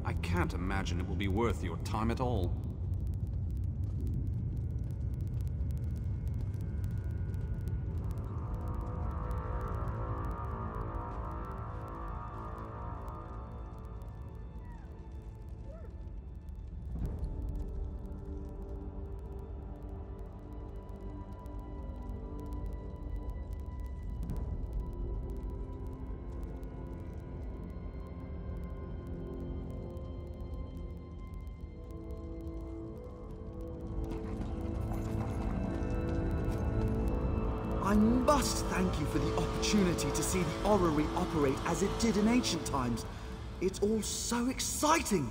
I can't imagine it will be worth your time at all. I must thank you for the opportunity to see the orrery operate as it did in ancient times. It's all so exciting!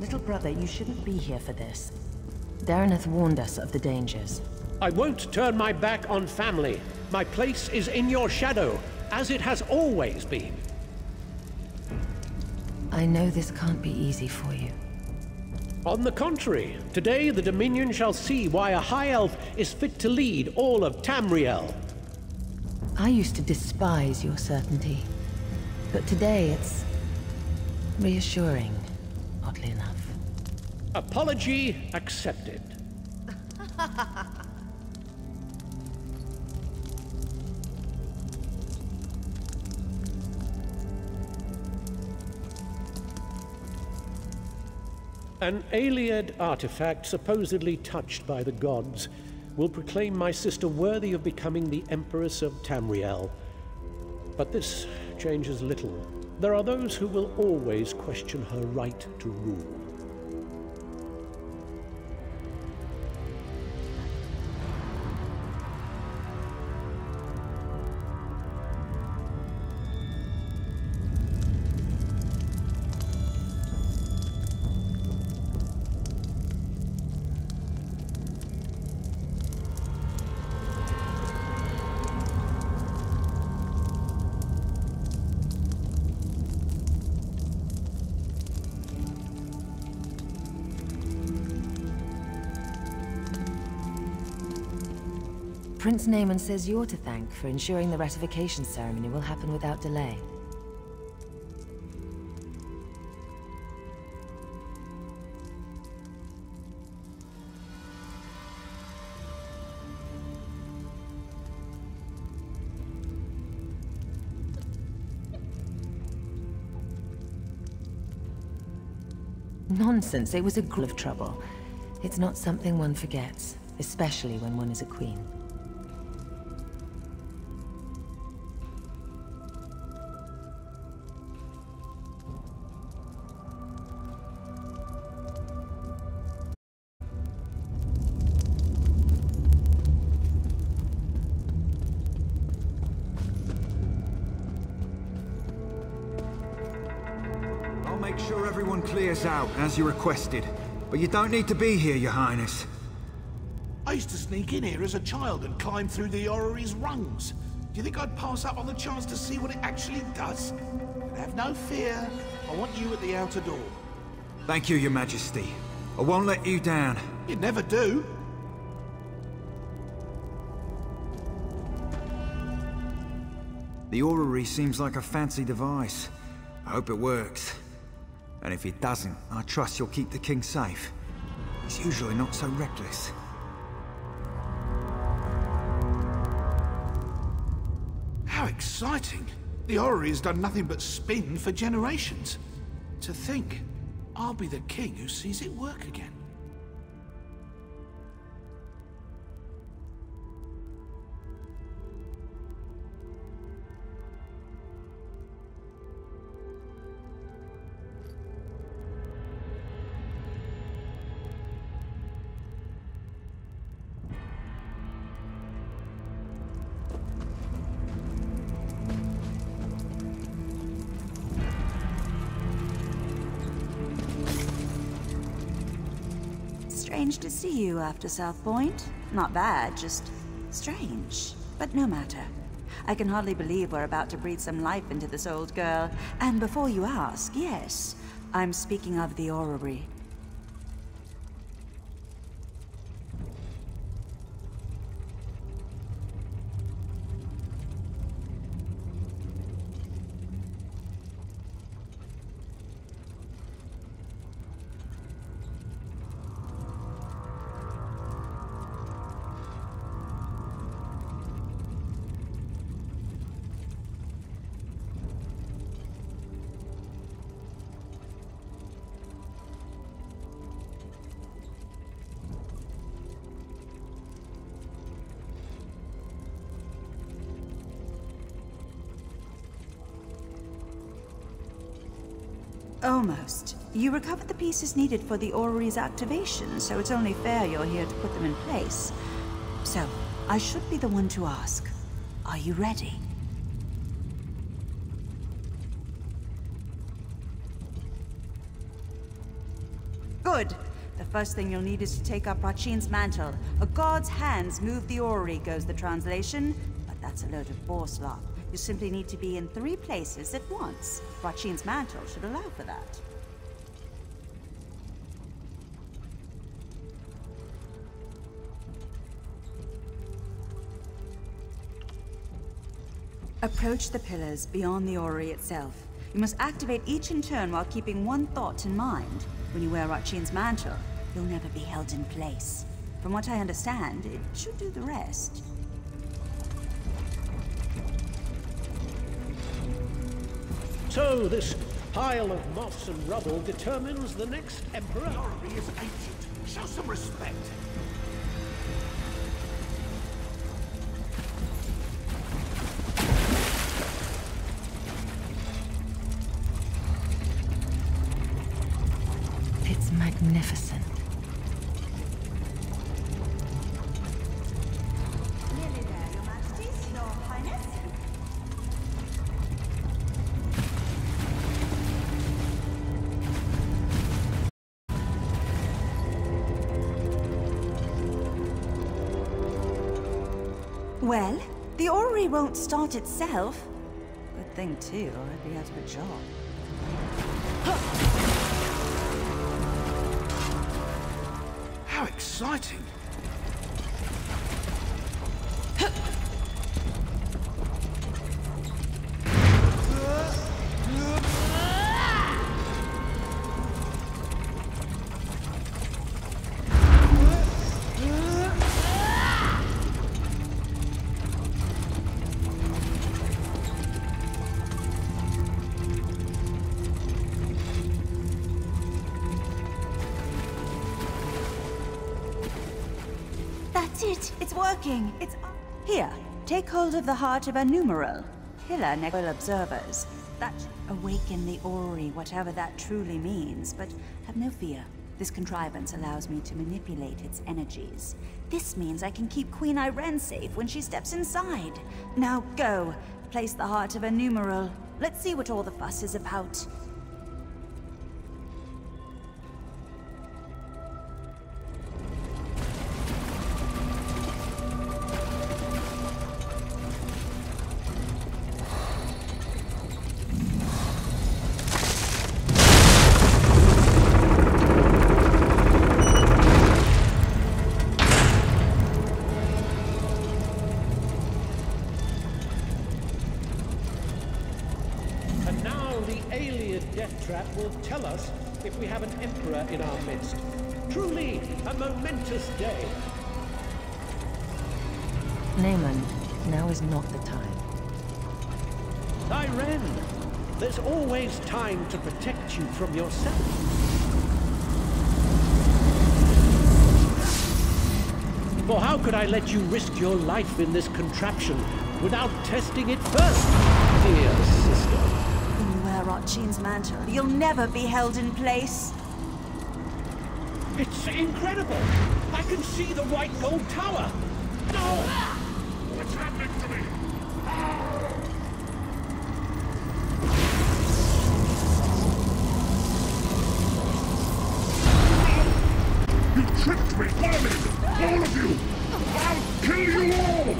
Little brother, you shouldn't be here for this. Dareneth warned us of the dangers. I won't turn my back on family. My place is in your shadow, as it has always been. I know this can't be easy for you. On the contrary, today the Dominion shall see why a High Elf is fit to lead all of Tamriel. I used to despise your certainty, but today it's reassuring, oddly enough. Apology accepted. An Ayleid artifact supposedly touched by the gods will proclaim my sister worthy of becoming the Empress of Tamriel. But this changes little. There are those who will always question her right to rule. Prince Naaman says you're to thank for ensuring the ratification ceremony will happen without delay. Nonsense, it was a gruel of trouble. It's not something one forgets, especially when one is a queen. Make sure everyone clears out, as you requested. But you don't need to be here, Your Highness. I used to sneak in here as a child and climb through the orrery's rungs. Do you think I'd pass up on the chance to see what it actually does? But have no fear. I want you at the outer door. Thank you, Your Majesty. I won't let you down. You never do. The orrery seems like a fancy device. I hope it works. And if it doesn't, I trust you'll keep the king safe. He's usually not so reckless. How exciting! The orrery has done nothing but spin for generations. To think, I'll be the king who sees it work again. Strange to see you after South Point. Not bad, just strange. But no matter. I can hardly believe we're about to breathe some life into this old girl. And before you ask, yes, I'm speaking of the orrery. Almost. You recovered the pieces needed for the orrery's activation, so it's only fair you're here to put them in place. So, I should be the one to ask. Are you ready? Good. The first thing you'll need is to take up Rachin's mantle. A god's hands move the orrery, goes the translation, but that's a load of boar slop. You simply need to be in 3 places at once. Rachin's mantle should allow for that. Approach the pillars beyond the orrery itself. You must activate each in turn while keeping one thought in mind. When you wear Rachin's mantle, you'll never be held in place. From what I understand, it should do the rest. So this pile of moss and rubble determines the next emperor? The orrery is ancient. Show some respect. It's magnificent. Nearly there, Your Majesties, Your Highness. Well, the orrery won't start itself. Good thing, too, or I'd be out of a job. How exciting! That's it! It's working! It's... Here, take hold of the heart of a numeral. Pillar Necral observers. That should awaken the orrery, whatever that truly means. But have no fear. This contrivance allows me to manipulate its energies. This means I can keep Queen Irene safe when she steps inside. Now go. Place the heart of a numeral. Let's see what all the fuss is about. And now the alien death trap will tell us if we have an emperor in our midst. Truly a momentous day. Naaman, now is not the time. Irene, there's always time to protect you from yourself. For how could I let you risk your life in this contraption without testing it first, dear sister? When you wear Rachin's mantle, you'll never be held in place. It's incredible! I can see the white gold tower! No! What's happening to me? You tricked me! Vermin! All of you! I'll kill you all!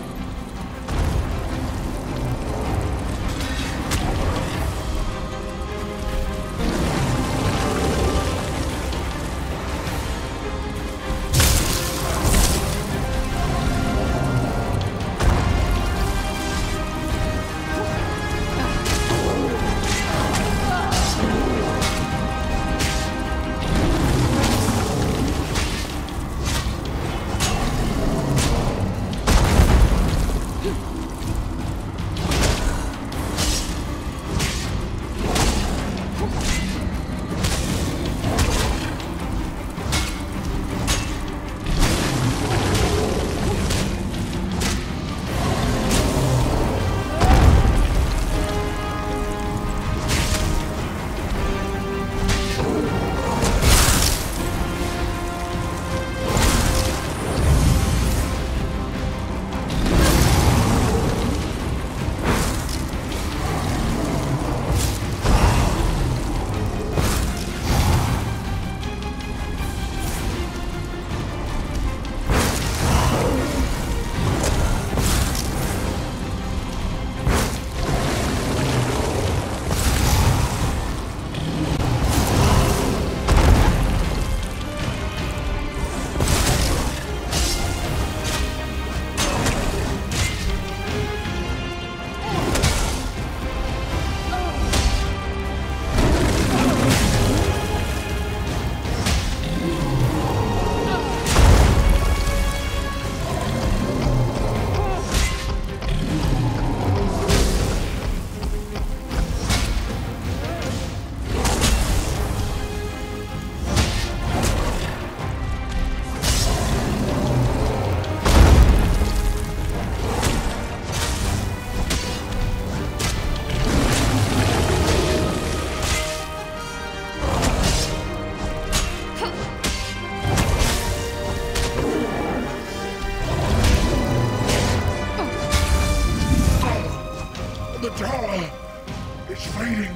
It's fading.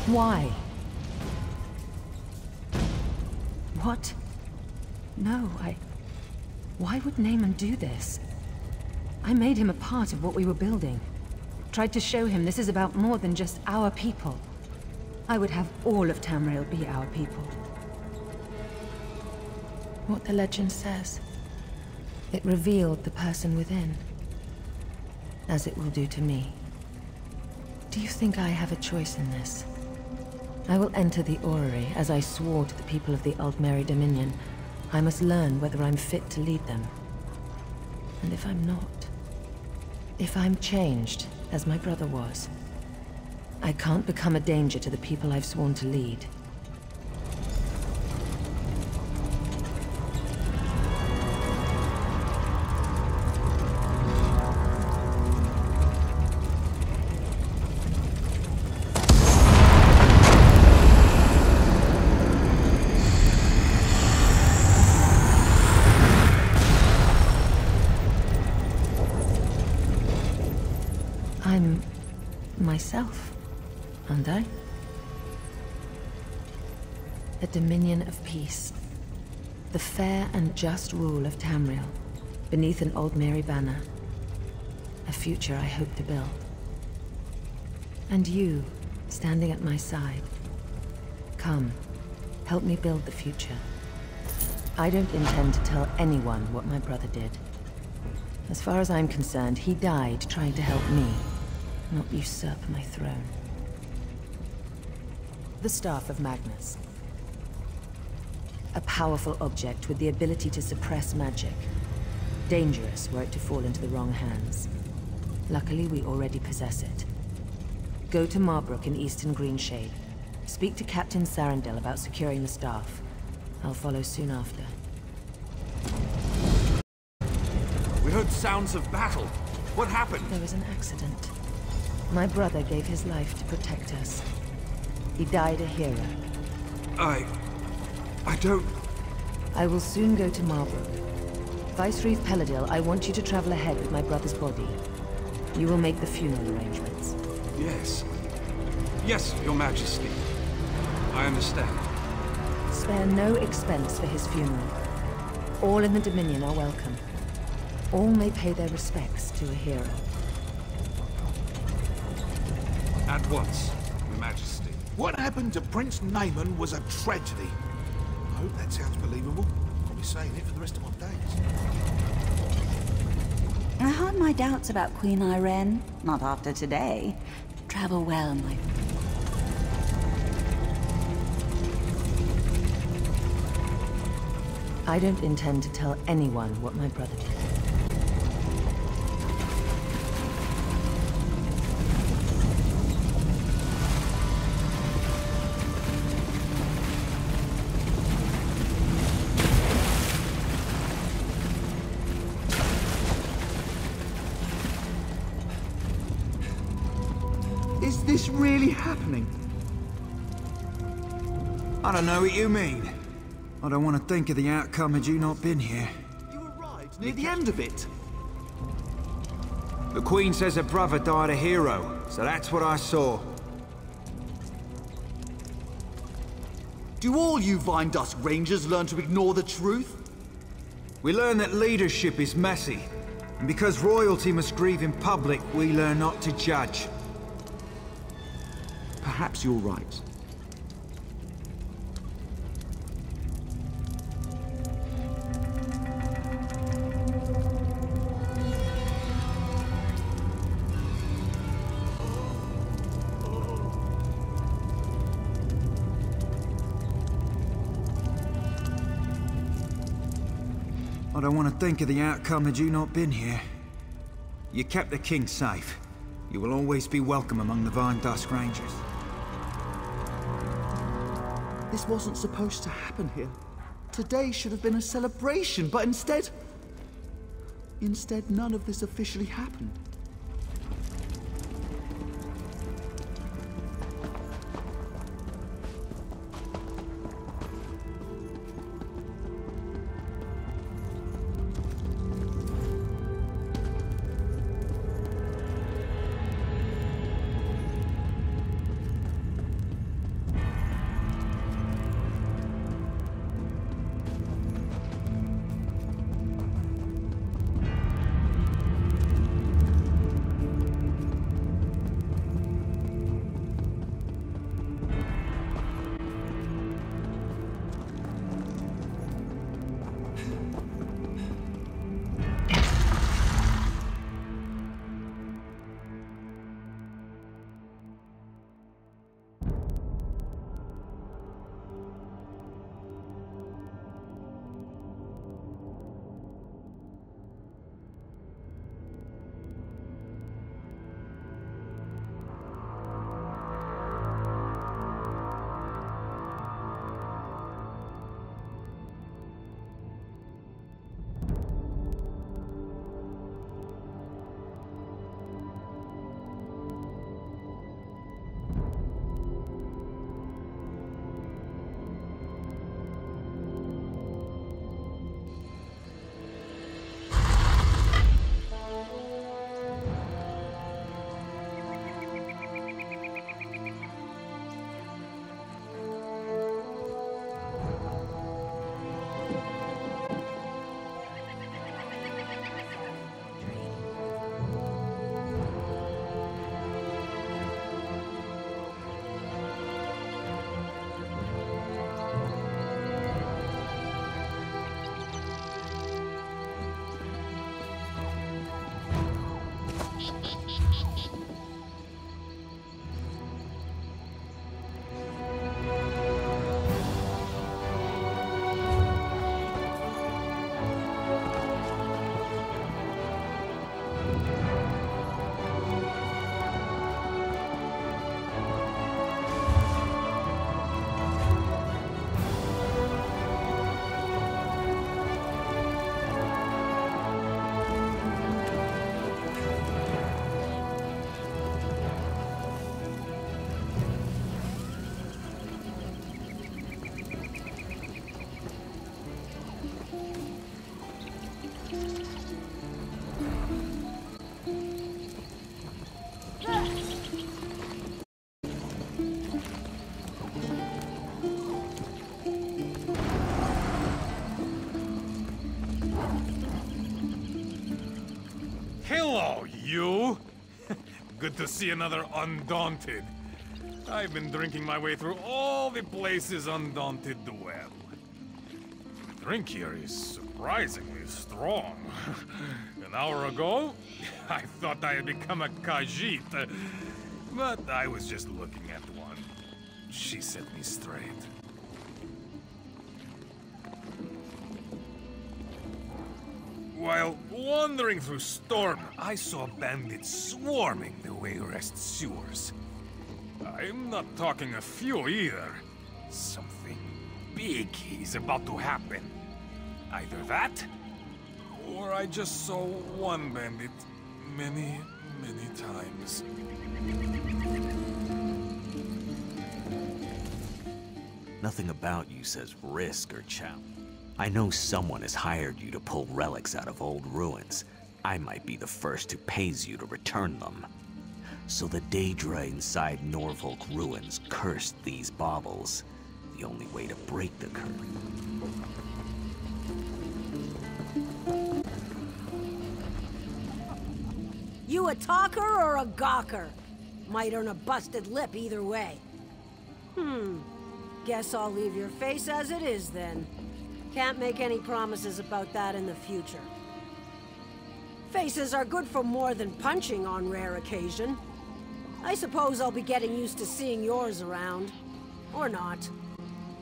Why? What? No, Why would Naaman do this? I made him a part of what we were building. Tried to show him this is about more than just our people. I would have all of Tamriel be our people. What the legend says. It revealed the person within. As it will do to me. Do you think I have a choice in this? I will enter the orrery as I swore to the people of the Aldmeri Dominion. I must learn whether I'm fit to lead them. And if I'm not, if I'm changed, as my brother was, I can't become a danger to the people I've sworn to lead. I'm myself, aren't I? A dominion of peace. The fair and just rule of Tamriel, beneath an Aldmeri banner. A future I hope to build. And you, standing at my side. Come, help me build the future. I don't intend to tell anyone what my brother did. As far as I'm concerned, he died trying to help me, not usurp my throne. The Staff of Magnus. A powerful object with the ability to suppress magic. Dangerous were it to fall into the wrong hands. Luckily, we already possess it. Go to Marbrook in Eastern Greenshade. Speak to Captain Sarandel about securing the staff. I'll follow soon after. We heard sounds of battle. What happened? There was an accident. My brother gave his life to protect us. He died a hero. I don't... I will soon go to Marbrook. Vicereeve Peladil, I want you to travel ahead with my brother's body. You will make the funeral arrangements. Yes. Yes, Your Majesty. I understand. Spare no expense for his funeral. All in the Dominion are welcome. All may pay their respects to a hero. At once, Your Majesty. What happened to Prince Naaman was a tragedy. I hope that sounds believable. I'll be saying it for the rest of my days. I had my doubts about Queen Irene. Not after today. Travel well, my... I don't intend to tell anyone what my brother did. Is this really happening? I don't know what you mean. I don't want to think of the outcome had you not been here. You arrived near the end of it. The Queen says her brother died a hero, so that's what I saw. Do all you Vine Dusk Rangers learn to ignore the truth? We learn that leadership is messy, and because royalty must grieve in public, we learn not to judge. Perhaps you're right. I don't want to think of the outcome had you not been here. You kept the king safe. You will always be welcome among the Vine Dusk Rangers. This wasn't supposed to happen here. Today should have been a celebration, but instead... Instead, none of this officially happened. Good to see another Undaunted. I've been drinking my way through all the places Undaunted dwell. The drink here is surprisingly strong. An hour ago, I thought I had become a Khajiit, but I was just looking at one. She set me straight. While wandering through Storm, I saw bandits swarming the Wayrest sewers. I'm not talking a few either. Something big is about to happen. Either that, or I just saw one bandit many, many times. Nothing about you says risk or challenge. I know someone has hired you to pull relics out of old ruins. I might be the first who pays you to return them. So the Daedra inside Norfolk ruins cursed these baubles. The only way to break the curse. You a talker or a gawker? Might earn a busted lip either way. Guess I'll leave your face as it is then. Can't make any promises about that in the future. Faces are good for more than punching on rare occasion. I suppose I'll be getting used to seeing yours around. Or not.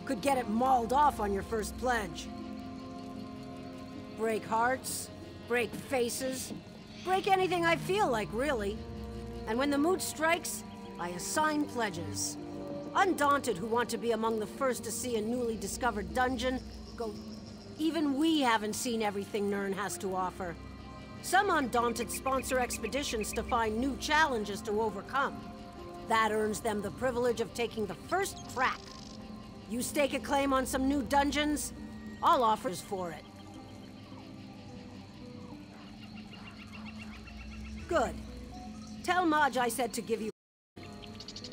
Could get it mauled off on your first pledge. Break hearts, break faces, break anything I feel like, really. And when the mood strikes, I assign pledges. Undaunted who want to be among the first to see a newly discovered dungeon, go... Even we haven't seen everything Nirn has to offer. Some Undaunted sponsor expeditions to find new challenges to overcome. That earns them the privilege of taking the first crack. You stake a claim on some new dungeons, I'll offer for it. Good. Tell Maj I said to give you...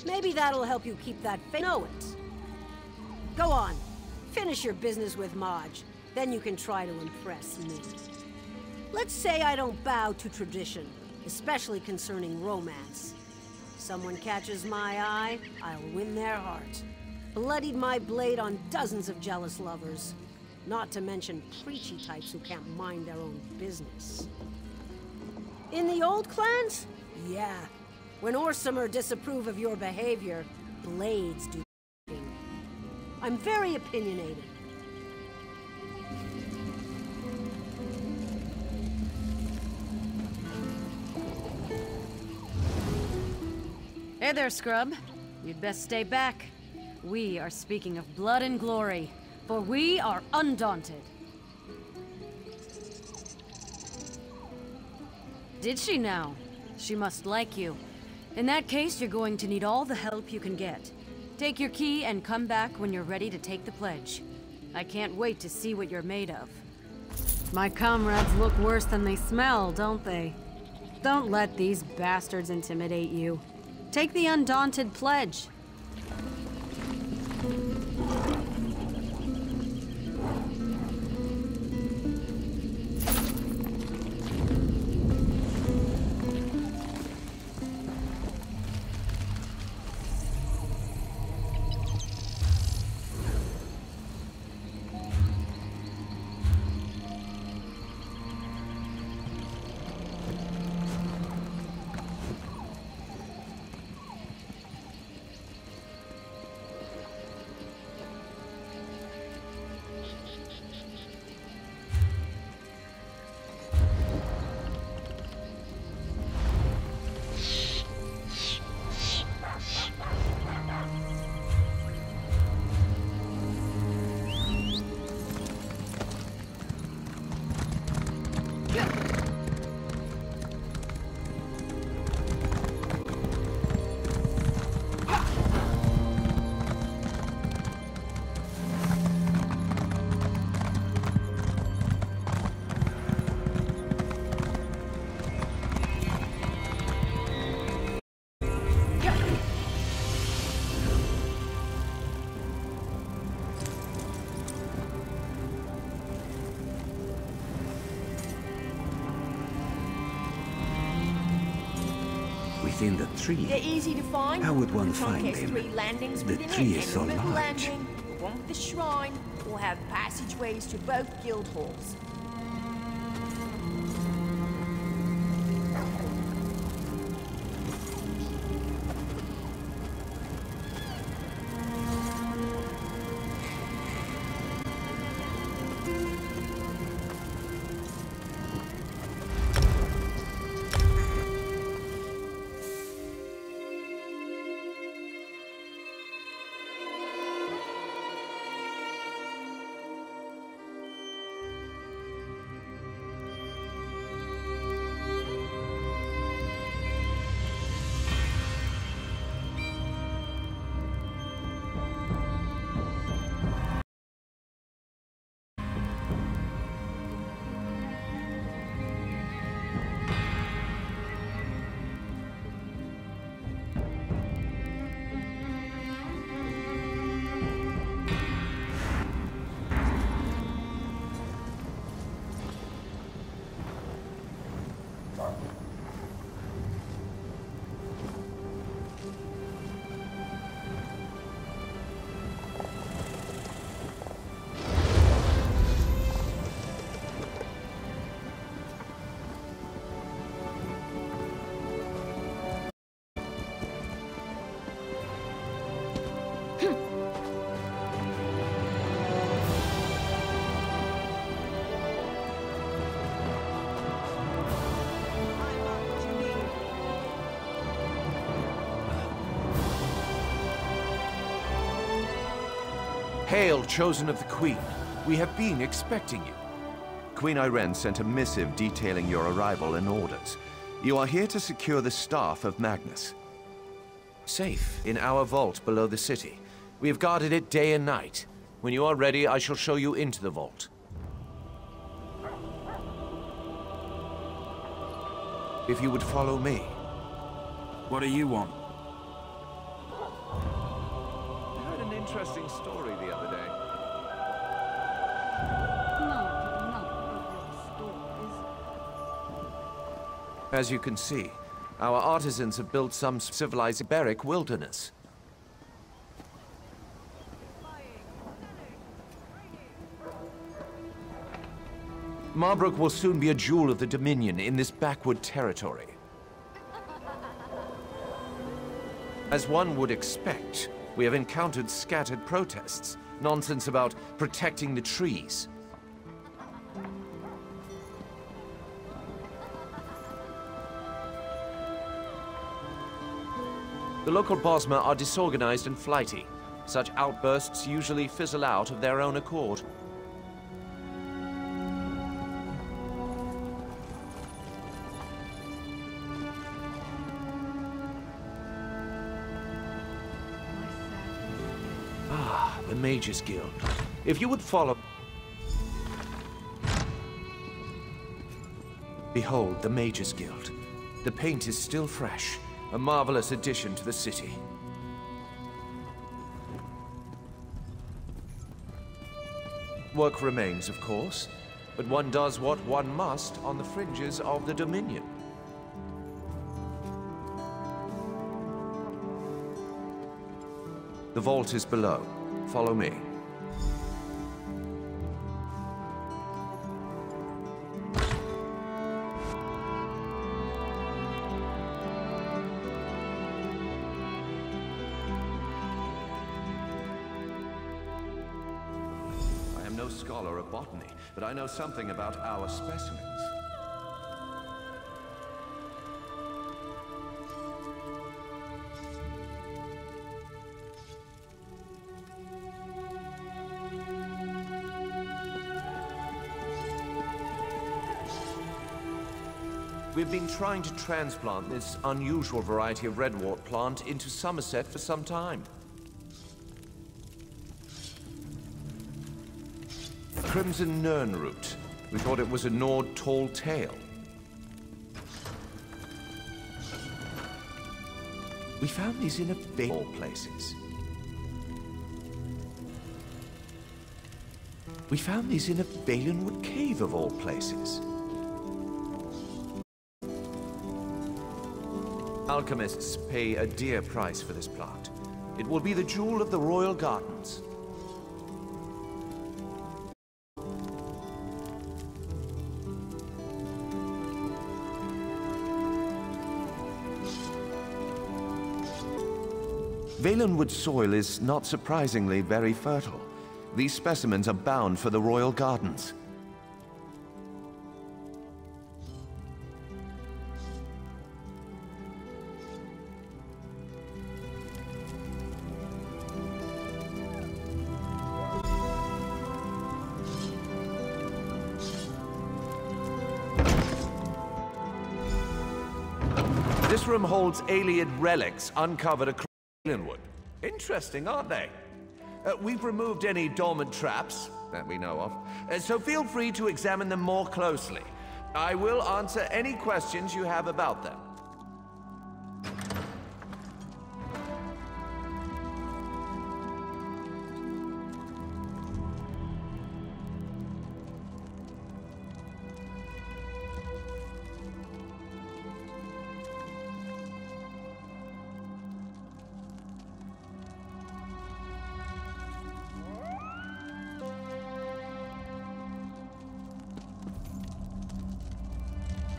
Maybe that'll help you keep that faith. Know it. Go on. Finish your business with Maj. Then you can try to impress me. Let's say I don't bow to tradition, especially concerning romance. Someone catches my eye, I'll win their heart. Bloodied my blade on dozens of jealous lovers. Not to mention preachy types who can't mind their own business. In the old clans? Yeah. When Orsimer disapprove of your behavior, blades do. I'm very opinionated. Hey there, scrub. You'd best stay back. We are speaking of blood and glory, for we are undaunted. Did she now? She must like you. In that case, you're going to need all the help you can get. Take your key and come back when you're ready to take the pledge. I can't wait to see what you're made of. My comrades look worse than they smell, don't they? Don't let these bastards intimidate you. Take the Undaunted pledge. tree. They're easy to find. How would one The trunk find has them? 3 landings The within tree it, is and so the middle large. landing, the one with the shrine, will have passageways to both guild halls. Hail, chosen of the Queen. We have been expecting you. Queen Irene sent a missive detailing your arrival and orders. You are here to secure the staff of Magnus. Safe in our vault below the city. We have guarded it day and night. When you are ready, I shall show you into the vault. If you would follow me. What do you want? I heard an interesting story the other day. As you can see, our artisans have built some civilized barrack wilderness. Marbrook will soon be a jewel of the Dominion in this backwood territory. As one would expect, we have encountered scattered protests, nonsense about protecting the trees. The local Bosmer are disorganized and flighty. Such outbursts usually fizzle out of their own accord. Ah, the Mages Guild. If you would follow... Behold, the Mages Guild. The paint is still fresh. A marvelous addition to the city. Work remains, of course, but one does what one must on the fringes of the Dominion. The vault is below. Follow me. I am no scholar of botany, but I know something about our specimens. We've been trying to transplant this unusual variety of redwort plant into Somerset for some time. Crimson Nernroot. We thought it was a gnawed tall tale. We found these in a bay of all places. We found these in a Valenwood cave of all places. Alchemists pay a dear price for this plant. It will be the jewel of the royal gardens. Valenwood soil is not surprisingly very fertile. These specimens are bound for the royal gardens. This room holds Iliad relics uncovered across Valenwood. Interesting, aren't they? We've removed any dormant traps that we know of, so feel free to examine them more closely. I will answer any questions you have about them.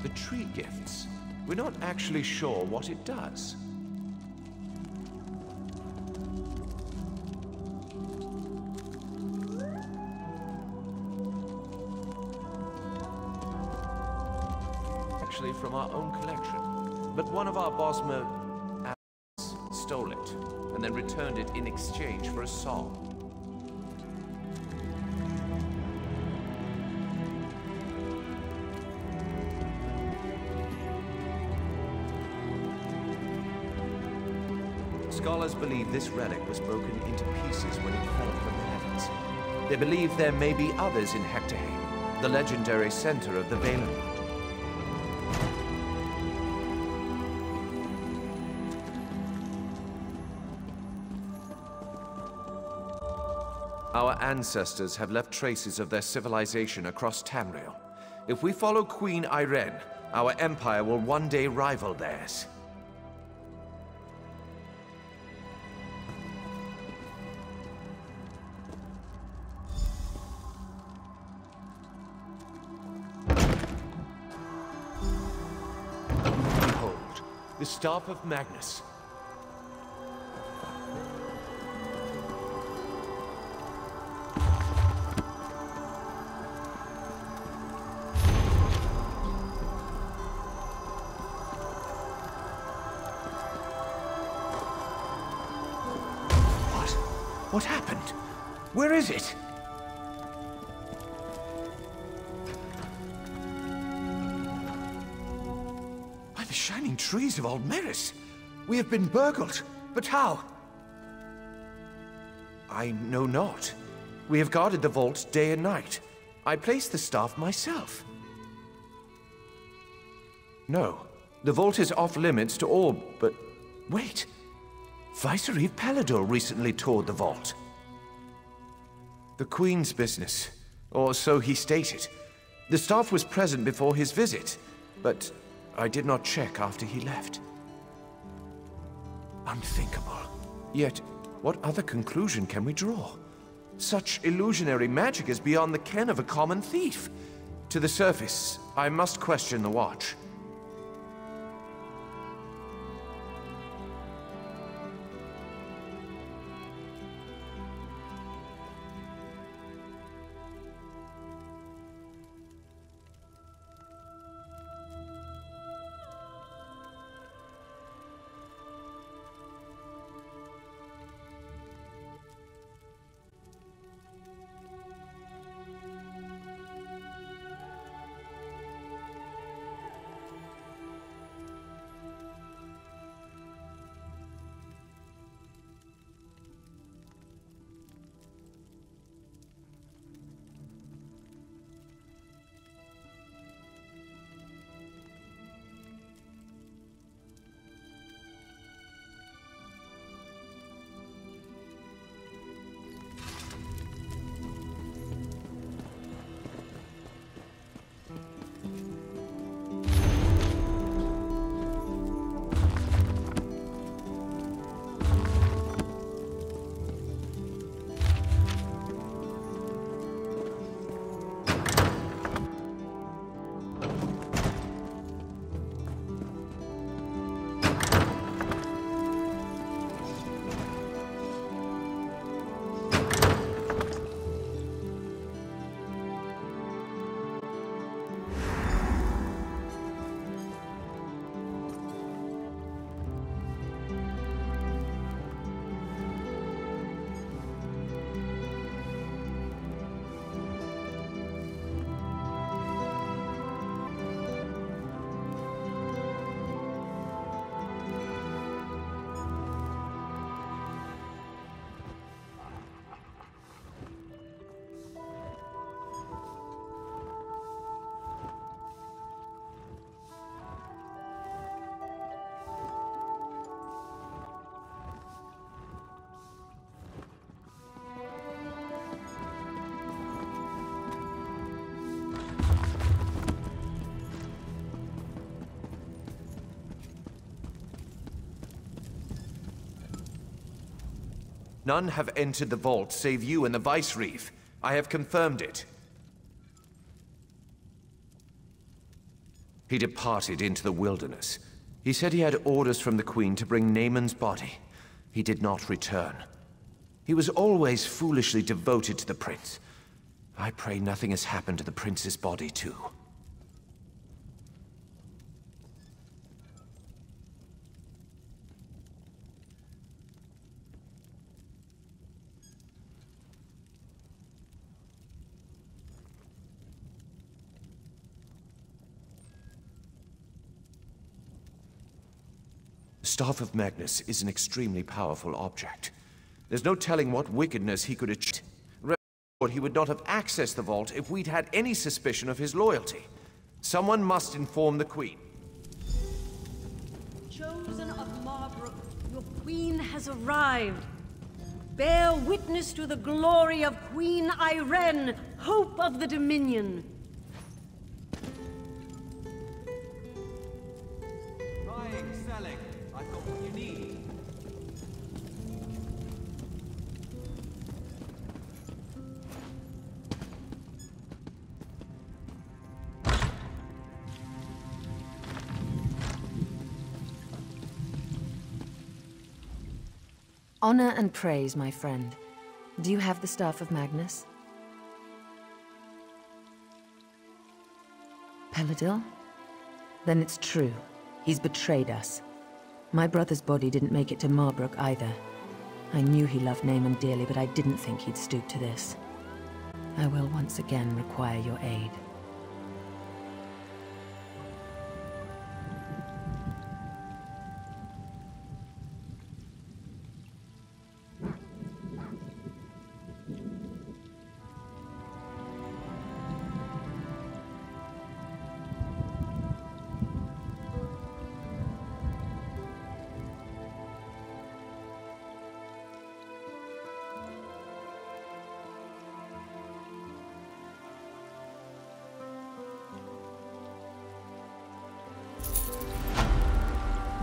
The tree gifts. We're not actually sure what it does. Actually from our own collection. But one of our Bosmer stole it, and then returned it in exchange for a song. Scholars believe this relic was broken into pieces when it fell from the heavens. They believe there may be others in Hectorheim, the legendary center of the Valenwood. Our ancestors have left traces of their civilization across Tamriel. If we follow Queen Irene, our empire will one day rival theirs. The Staff of Magnus. What happened? Where is it? The shining trees of Old Meris. We have been burgled. But how? I know not. We have guarded the vault day and night. I placed the staff myself. No, the vault is off limits to all, but wait. Vicereeve Palador recently toured the vault. The Queen's business, or so he stated. The staff was present before his visit, but I did not check after he left. Unthinkable. Yet, what other conclusion can we draw? Such illusionary magic is beyond the ken of a common thief. To the surface, I must question the watch. None have entered the vault save you and the Vice-Reeve. I have confirmed it. He departed into the wilderness. He said he had orders from the Queen to bring Naaman's body. He did not return. He was always foolishly devoted to the prince. I pray nothing has happened to the prince's body, too. The Staff of Magnus is an extremely powerful object. There's no telling what wickedness he could achieve. He would not have accessed the vault if we'd had any suspicion of his loyalty. Someone must inform the Queen. Chosen of Marbrook, your queen has arrived. Bear witness to the glory of Queen Irene, hope of the Dominion. Buying, selling. I've got what you need. Honor and praise, my friend. Do you have the Staff of Magnus? Peladil? Then it's true. He's betrayed us. My brother's body didn't make it to Marbrook either. I knew he loved Naaman dearly, but I didn't think he'd stoop to this. I will once again require your aid.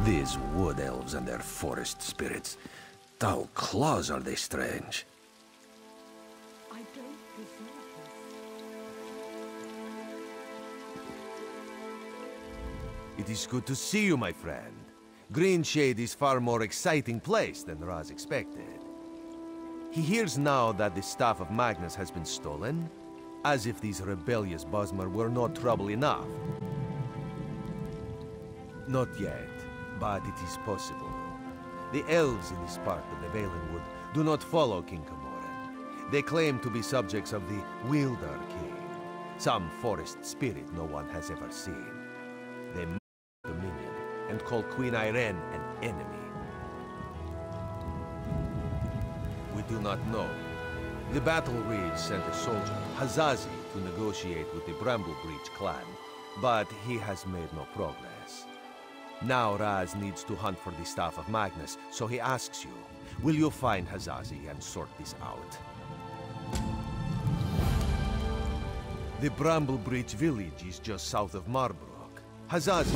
These wood elves and their forest spirits. How claws are they strange? I don't deserve this. It is good to see you, my friend. Greenshade is far more exciting place than Raz expected. He hears now that the Staff of Magnus has been stolen, as if these rebellious Bosmer were not trouble enough. Not yet, but it is possible. The elves in this part of the Valenwood do not follow King Camoran. They claim to be subjects of the Wilder King, some forest spirit no one has ever seen. They mock the Dominion and call Queen Irene an enemy. We do not know. The Battle Ridge sent a soldier, Hazazi, to negotiate with the Bramblebreach clan, but he has made no progress. Now Raz needs to hunt for the Staff of Magnus, so he asks you, will you find Hazazi and sort this out? The Bramblebreach village is just south of Marbrook. Hazazi,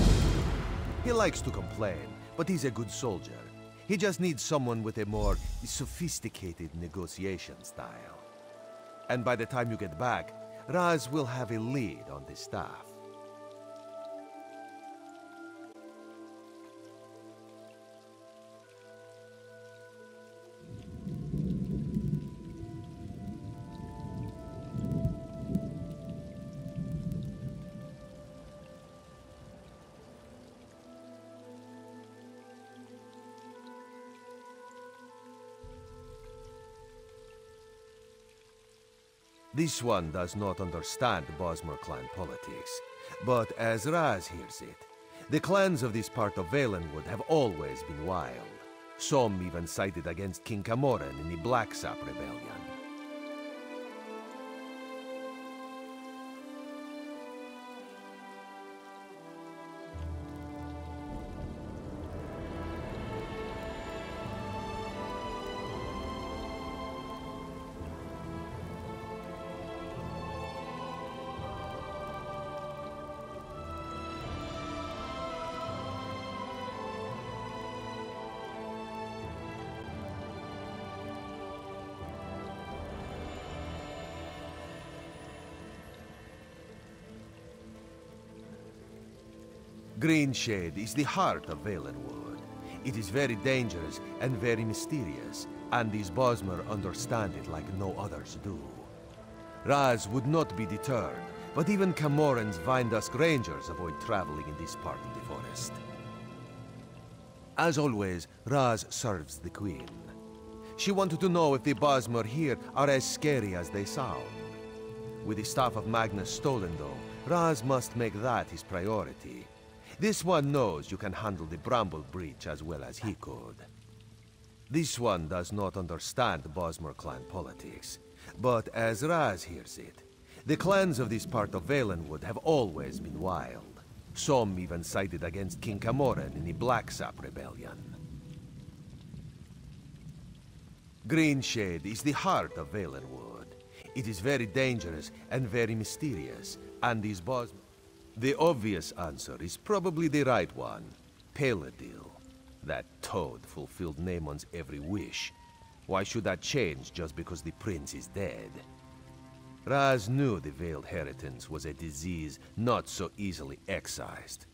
he likes to complain, but he's a good soldier. He just needs someone with a more sophisticated negotiation style. And by the time you get back, Raz will have a lead on the staff. This one does not understand Bosmer clan politics, but as Raz hears it, the clans of this part of Valenwood have always been wild. Some even sided against King Camoran in the Blacksap Rebellion. Greenshade is the heart of Valenwood. It is very dangerous and very mysterious, and these Bosmer understand it like no others do. Raz would not be deterred, but even Camorran's Vindusk Rangers avoid traveling in this part of the forest. As always, Raz serves the Queen. She wanted to know if the Bosmer here are as scary as they sound. With the Staff of Magnus stolen, though, Raz must make that his priority. This one knows you can handle the Bramble Breach as well as he could. This one does not understand Bosmer clan politics, but as Raz hears it, the clans of this part of Valenwood have always been wild. Some even sided against King Camoran in the Blacksap Rebellion. Greenshade is the heart of Valenwood. It is very dangerous and very mysterious, and these Bosmer... The obvious answer is probably the right one. Paladil. That toad fulfilled Naamon's every wish. Why should that change just because the prince is dead? Raz knew the Veiled Heritance was a disease not so easily excised.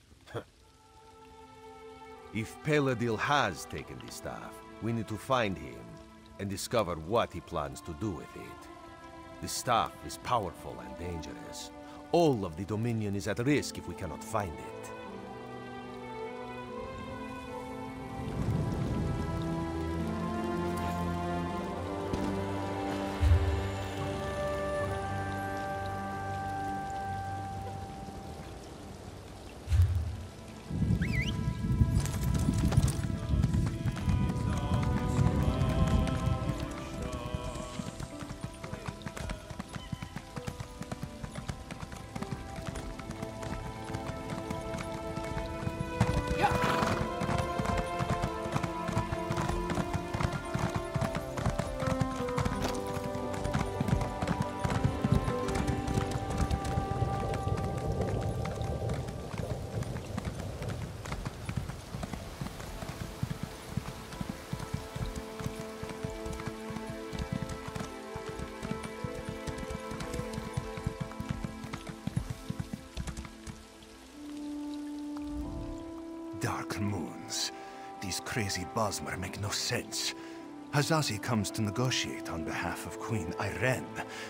If Paladil has taken the staff, we need to find him and discover what he plans to do with it. The staff is powerful and dangerous. All of the Dominion is at risk if we cannot find it. Dark moons. These crazy Bosmer make no sense. Hazazi comes to negotiate on behalf of Queen Irene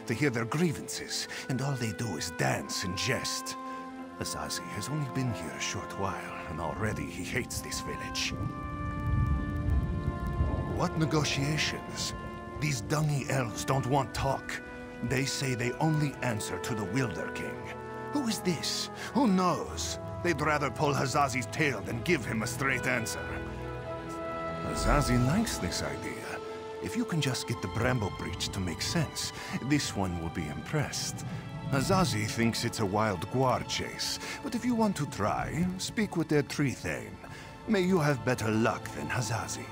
to hear their grievances, and all they do is dance and jest. Hazazi has only been here a short while, and already he hates this village. What negotiations? These dungy elves don't want talk. They say they only answer to the Wilder King. Who is this? Who knows? They'd rather pull Hazazi's tail than give him a straight answer. Hazazi likes this idea. If you can just get the Bramble Breach to make sense, this one will be impressed. Hazazi thinks it's a wild guar chase, but if you want to try, speak with their tree thane. May you have better luck than Hazazi.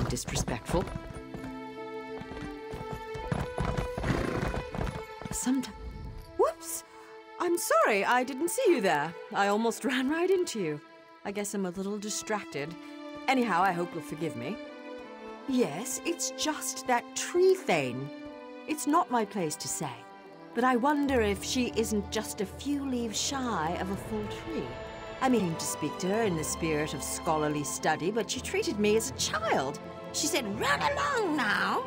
Disrespectful. Whoops! I'm sorry, I didn't see you there. I almost ran right into you. I guess I'm a little distracted. Anyhow, I hope you'll forgive me. Yes, it's just that tree thane. It's not my place to say, but I wonder if she isn't just a few leaves shy of a full tree. I mean to speak to her in the spirit of scholarly study, but she treated me as a child. She said, "Run along now."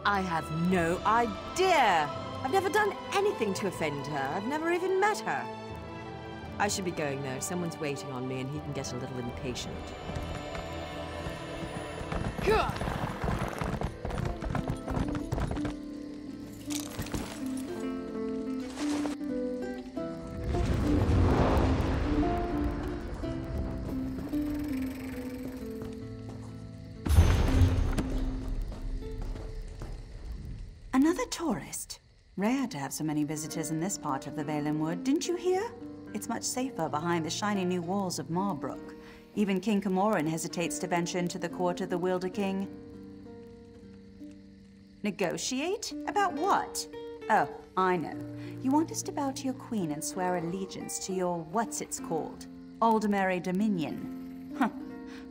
I have no idea. I've never done anything to offend her. I've never even met her. I should be going, though. Someone's waiting on me, and he can get a little impatient. Another tourist? Rare to have so many visitors in this part of the Valen Wood, didn't you hear? It's much safer behind the shiny new walls of Marbrook. Even King Camoran hesitates to venture into the court of the Wilder King. Negotiate? About what? Oh, I know. You want us to bow to your queen and swear allegiance to your what's-it's-called? Aldemary Dominion. Huh.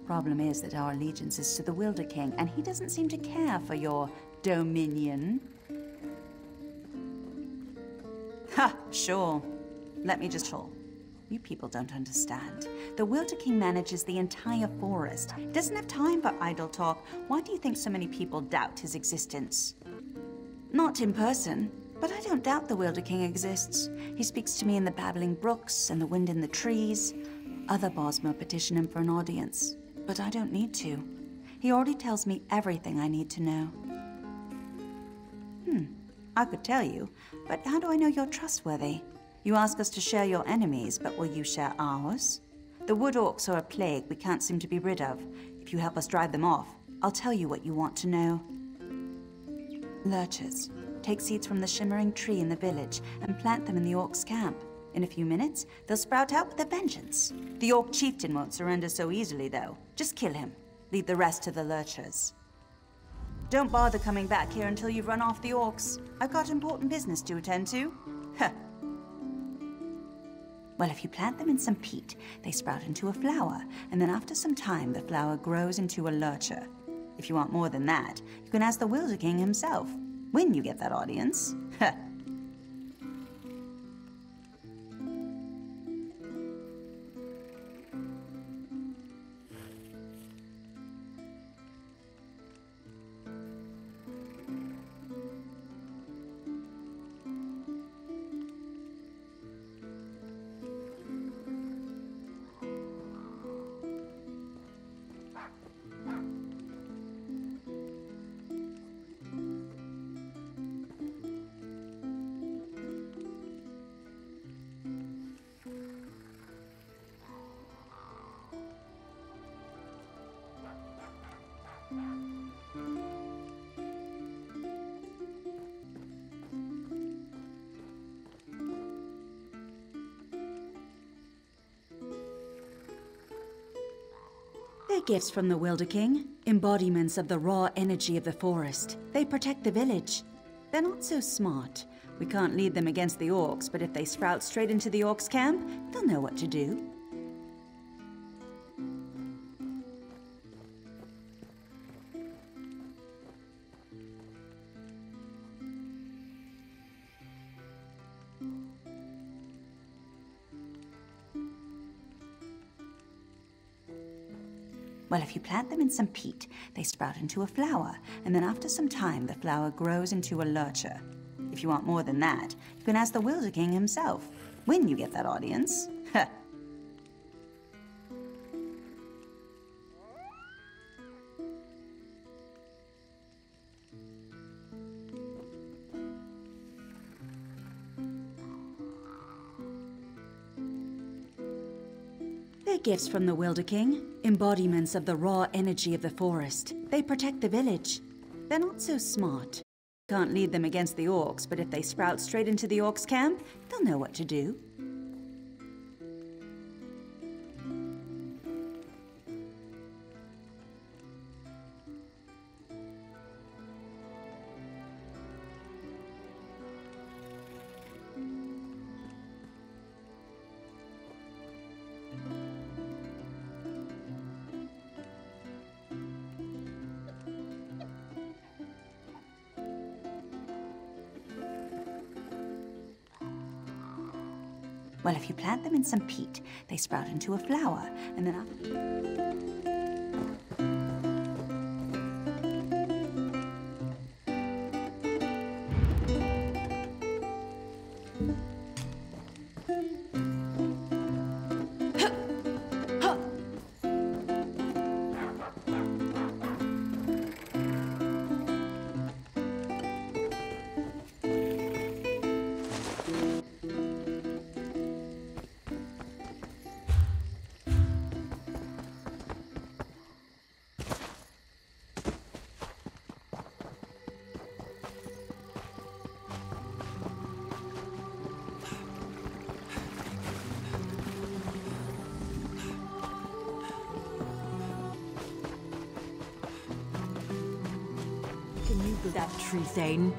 Problem is that our allegiance is to the Wilder King, and he doesn't seem to care for your dominion. Ha, sure. Let me just hold. You people don't understand. The Wilder King manages the entire forest. He doesn't have time for idle talk. Why do you think so many people doubt his existence? Not in person, but I don't doubt the Wilder King exists. He speaks to me in the babbling brooks and the wind in the trees. Other Bosmer petition him for an audience, but I don't need to. He already tells me everything I need to know. I could tell you, but how do I know you're trustworthy? You ask us to share your enemies, but will you share ours? The wood orcs are a plague we can't seem to be rid of. If you help us drive them off, I'll tell you what you want to know. Lurchers. Take seeds from the shimmering tree in the village and plant them in the orcs' camp. In a few minutes, they'll sprout out with a vengeance. The orc chieftain won't surrender so easily, though. Just kill him. Leave the rest to the lurchers. Don't bother coming back here until you've run off the orcs. I've got important business to attend to. Huh. Well, if you plant them in some peat, they sprout into a flower, and then after some time, the flower grows into a lurcher. If you want more than that, you can ask the Wilder King himself, when you get that audience. Huh. They're gifts from the Wilder King, embodiments of the raw energy of the forest. They protect the village. They're not so smart. We can't lead them against the orcs, but if they sprout straight into the orcs' camp, they'll know what to do. Well, if you plant them in some peat, they sprout into a flower, and then after some time, the flower grows into a lurcher. If you want more than that, you can ask the Wilder King himself, when you get that audience. Huh. They're gifts from the Wilder King, embodiments of the raw energy of the forest. They protect the village. They're not so smart. Can't lead them against the orcs, but if they sprout straight into the orcs' camp, they'll know what to do. Well, if you plant them in some peat, they sprout into a flower, and then after... Can you believe that tree thane?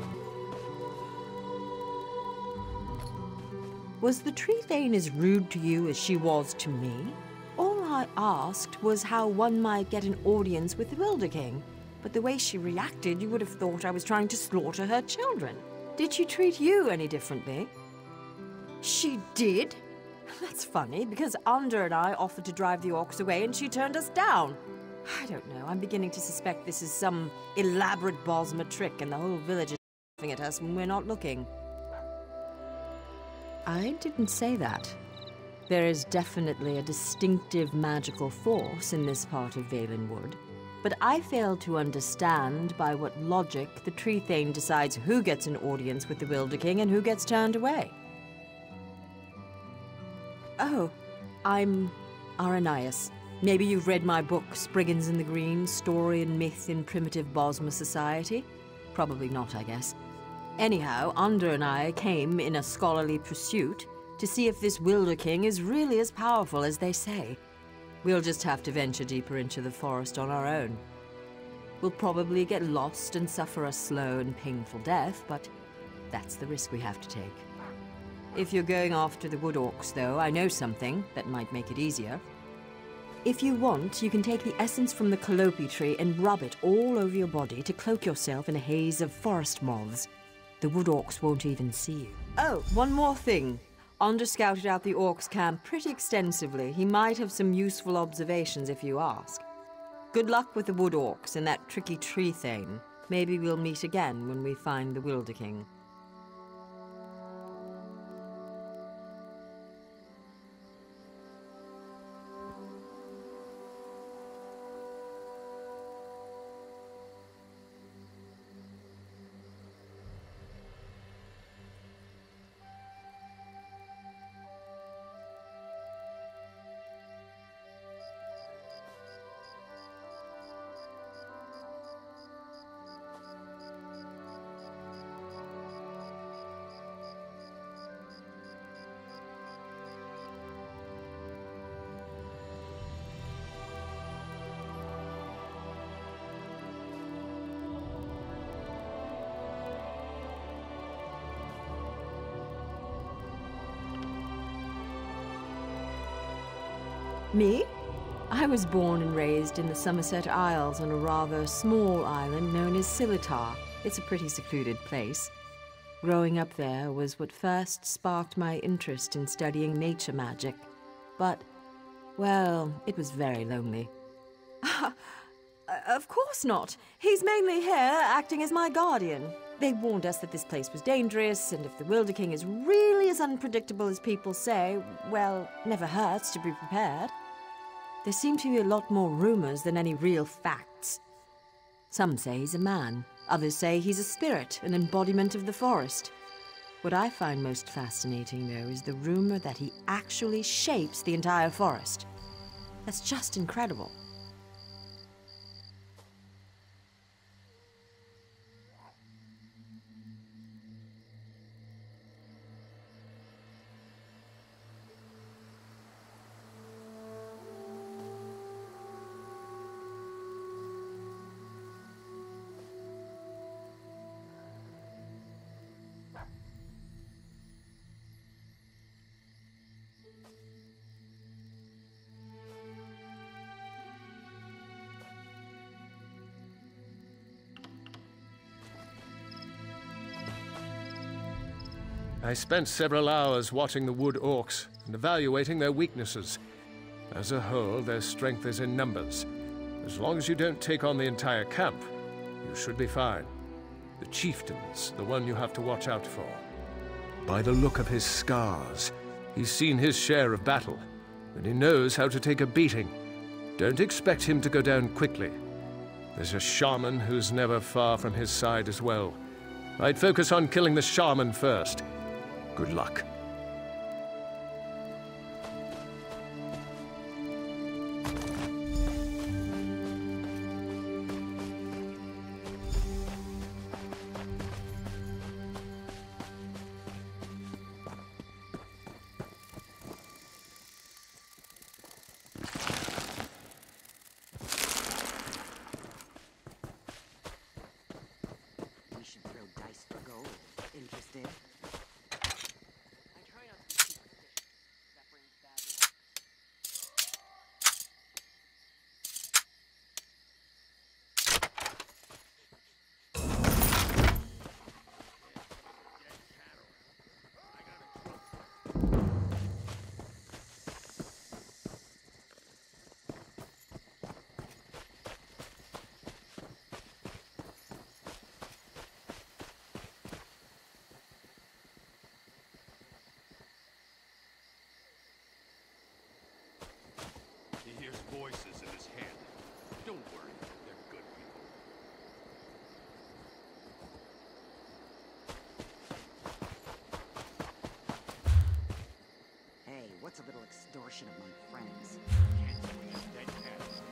Was the tree thane as rude to you as she was to me? All I asked was how one might get an audience with the Wilder King. But the way she reacted, you would have thought I was trying to slaughter her children. Did she treat you any differently? She did? That's funny, because Ander and I offered to drive the orcs away and she turned us down. I don't know, I'm beginning to suspect this is some elaborate Bosma trick and the whole village is laughing at us when we're not looking. I didn't say that. There is definitely a distinctive magical force in this part of Valenwood. But I fail to understand by what logic the Tree Thane decides who gets an audience with the Wilder King and who gets turned away. Oh, I'm Aranias. Maybe you've read my book, Spriggans in the Green, Story and Myth in Primitive Bosma Society? Probably not, I guess. Anyhow, Ander and I came in a scholarly pursuit to see if this Wilder King is really as powerful as they say. We'll just have to venture deeper into the forest on our own. We'll probably get lost and suffer a slow and painful death, but that's the risk we have to take. If you're going after the wood orcs, though, I know something that might make it easier. If you want, you can take the essence from the calope tree and rub it all over your body to cloak yourself in a haze of forest moths. The wood orcs won't even see you. Oh, one more thing. Ander scouted out the orcs' camp pretty extensively. He might have some useful observations if you ask. Good luck with the wood orcs and that tricky tree thane. Maybe we'll meet again when we find the Wilder King. Me? I was born and raised in the Somerset Isles on a rather small island known as Silitar. It's a pretty secluded place. Growing up there was what first sparked my interest in studying nature magic. But, well, it was very lonely. Of course not. He's mainly here acting as my guardian. They warned us that this place was dangerous, and if the Wilder King is really as unpredictable as people say, well, never hurts to be prepared. There seem to be a lot more rumors than any real facts. Some say he's a man. Others say he's a spirit, an embodiment of the forest. What I find most fascinating, though, is the rumor that he actually shapes the entire forest. That's just incredible. I spent several hours watching the wood orcs and evaluating their weaknesses. As a whole, their strength is in numbers. As long as you don't take on the entire camp, you should be fine. The chieftain's the one you have to watch out for. By the look of his scars, he's seen his share of battle, and he knows how to take a beating. Don't expect him to go down quickly. There's a shaman who's never far from his side as well. I'd focus on killing the shaman first. Good luck. portion among friends. Dead cats.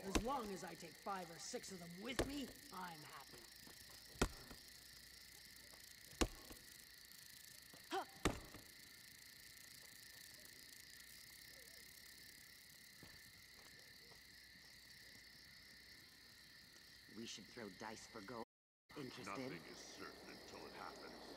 As long as I take 5 or 6 of them with me, I'm happy. We should throw dice for gold. Interested? Nothing is certain until it happens.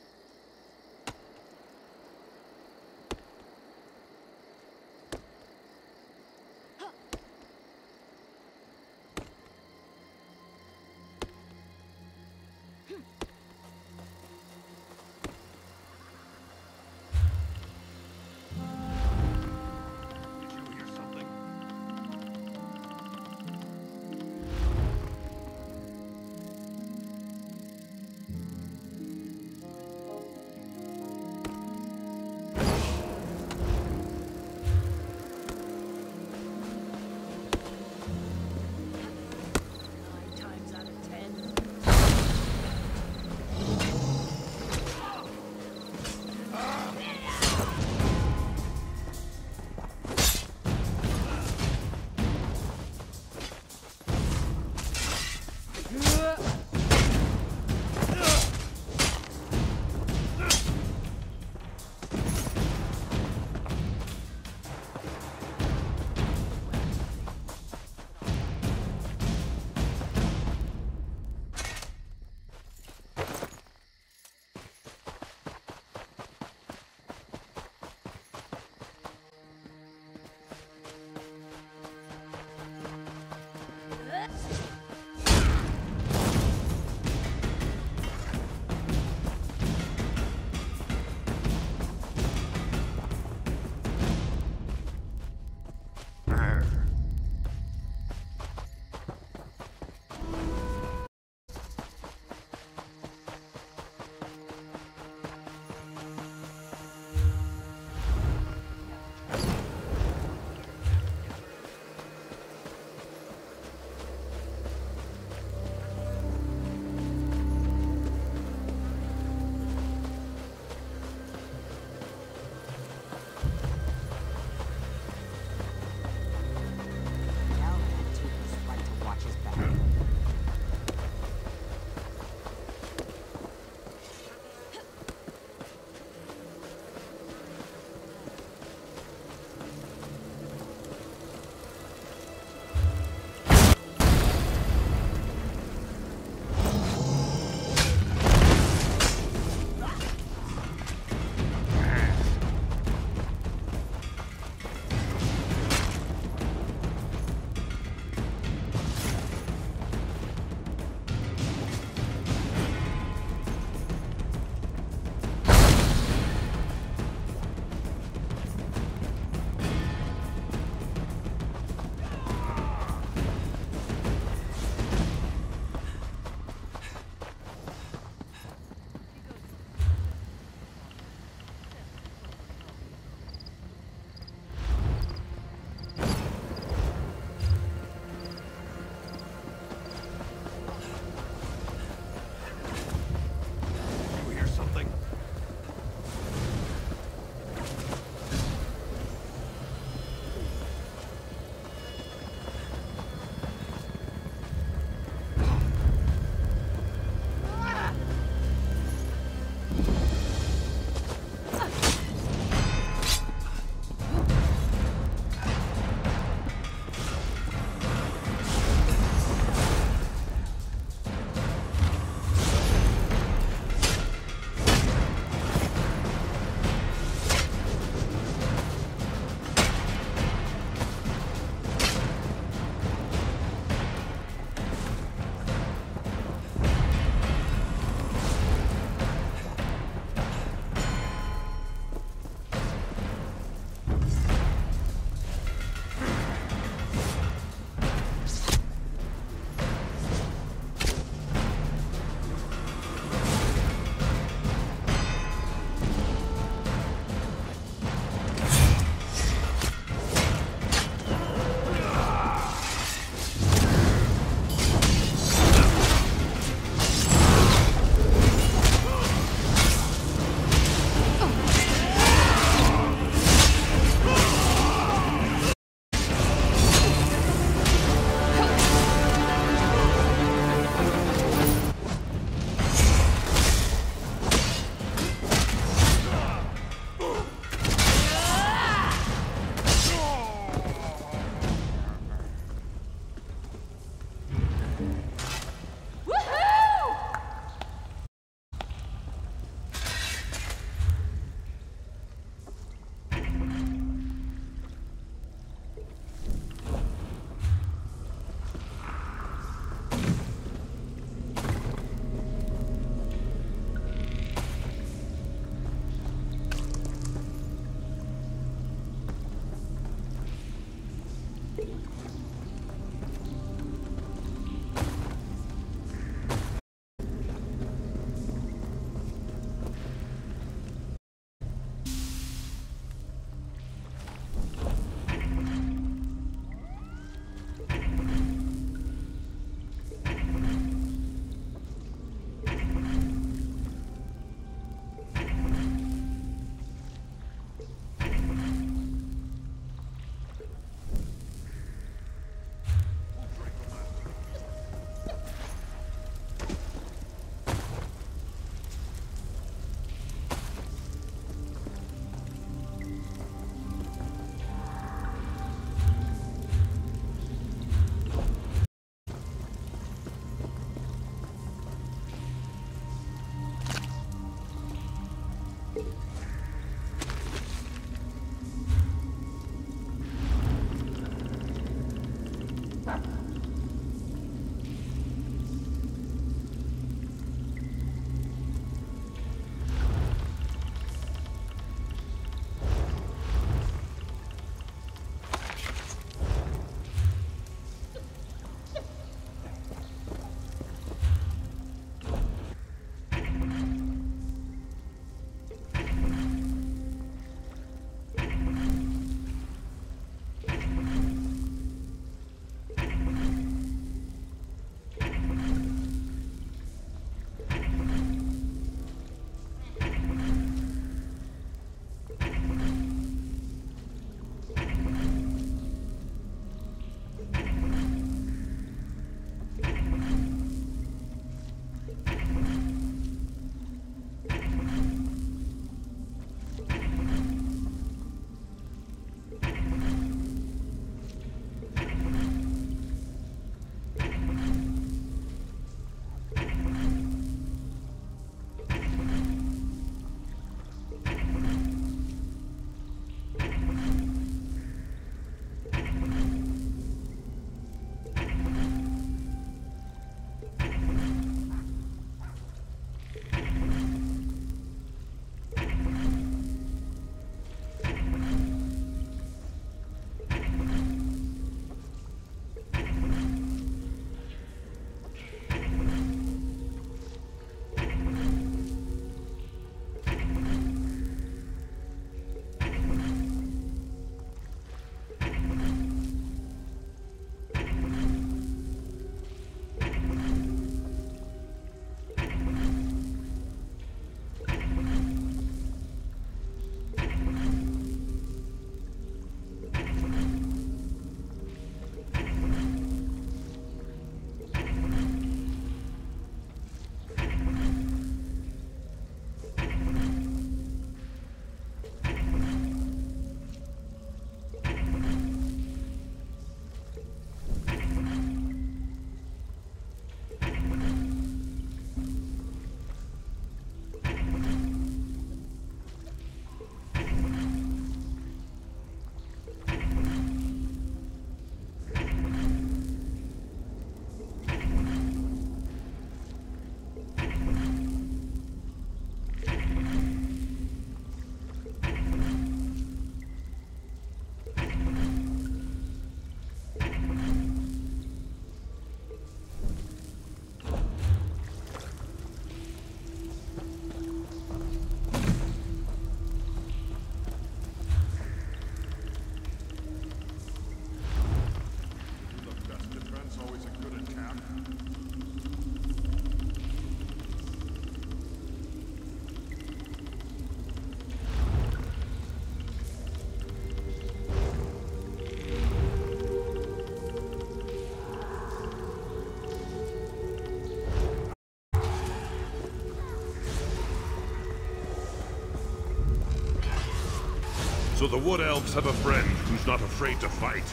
So the Wood Elves have a friend who's not afraid to fight.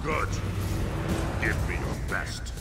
Good. Give me your best.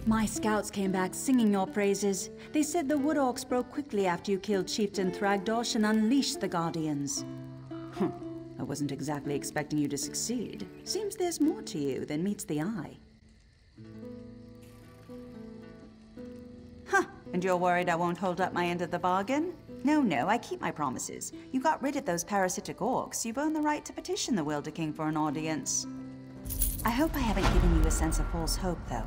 My scouts came back singing your praises. They said the Wood Orcs broke quickly after you killed Chieftain Thragdosh and unleashed the Guardians. I wasn't exactly expecting you to succeed. Seems there's more to you than meets the eye. Huh, and you're worried I won't hold up my end of the bargain? No, I keep my promises. You got rid of those parasitic orcs. You've earned the right to petition the Wilder King for an audience. I hope I haven't given you a sense of false hope, though.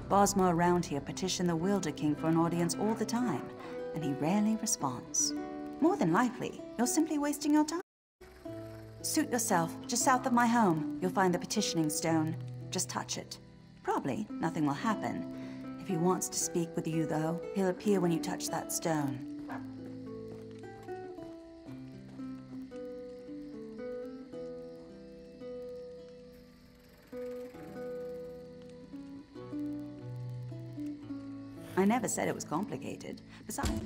Bosma around here petition the Wilder King for an audience all the time, and he rarely responds. More than likely, you're simply wasting your time. Suit yourself. Just south of my home, you'll find the petitioning stone. Just touch it. Probably nothing will happen. If he wants to speak with you, though, he'll appear when you touch that stone. I never said it was complicated. Besides...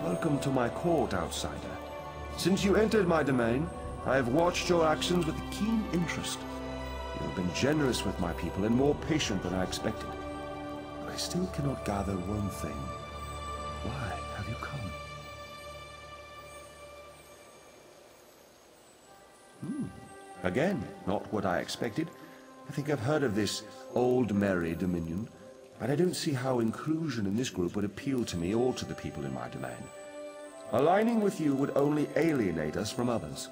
Welcome to my court, outsider. Since you entered my domain, I have watched your actions with keen interest. You have been generous with my people and more patient than I expected. But I still cannot gather one thing. Why have you come? Again, not what I expected. I think I've heard of this Old Merry Dominion, but I don't see how inclusion in this group would appeal to me or to the people in my domain. Aligning with you would only alienate us from others.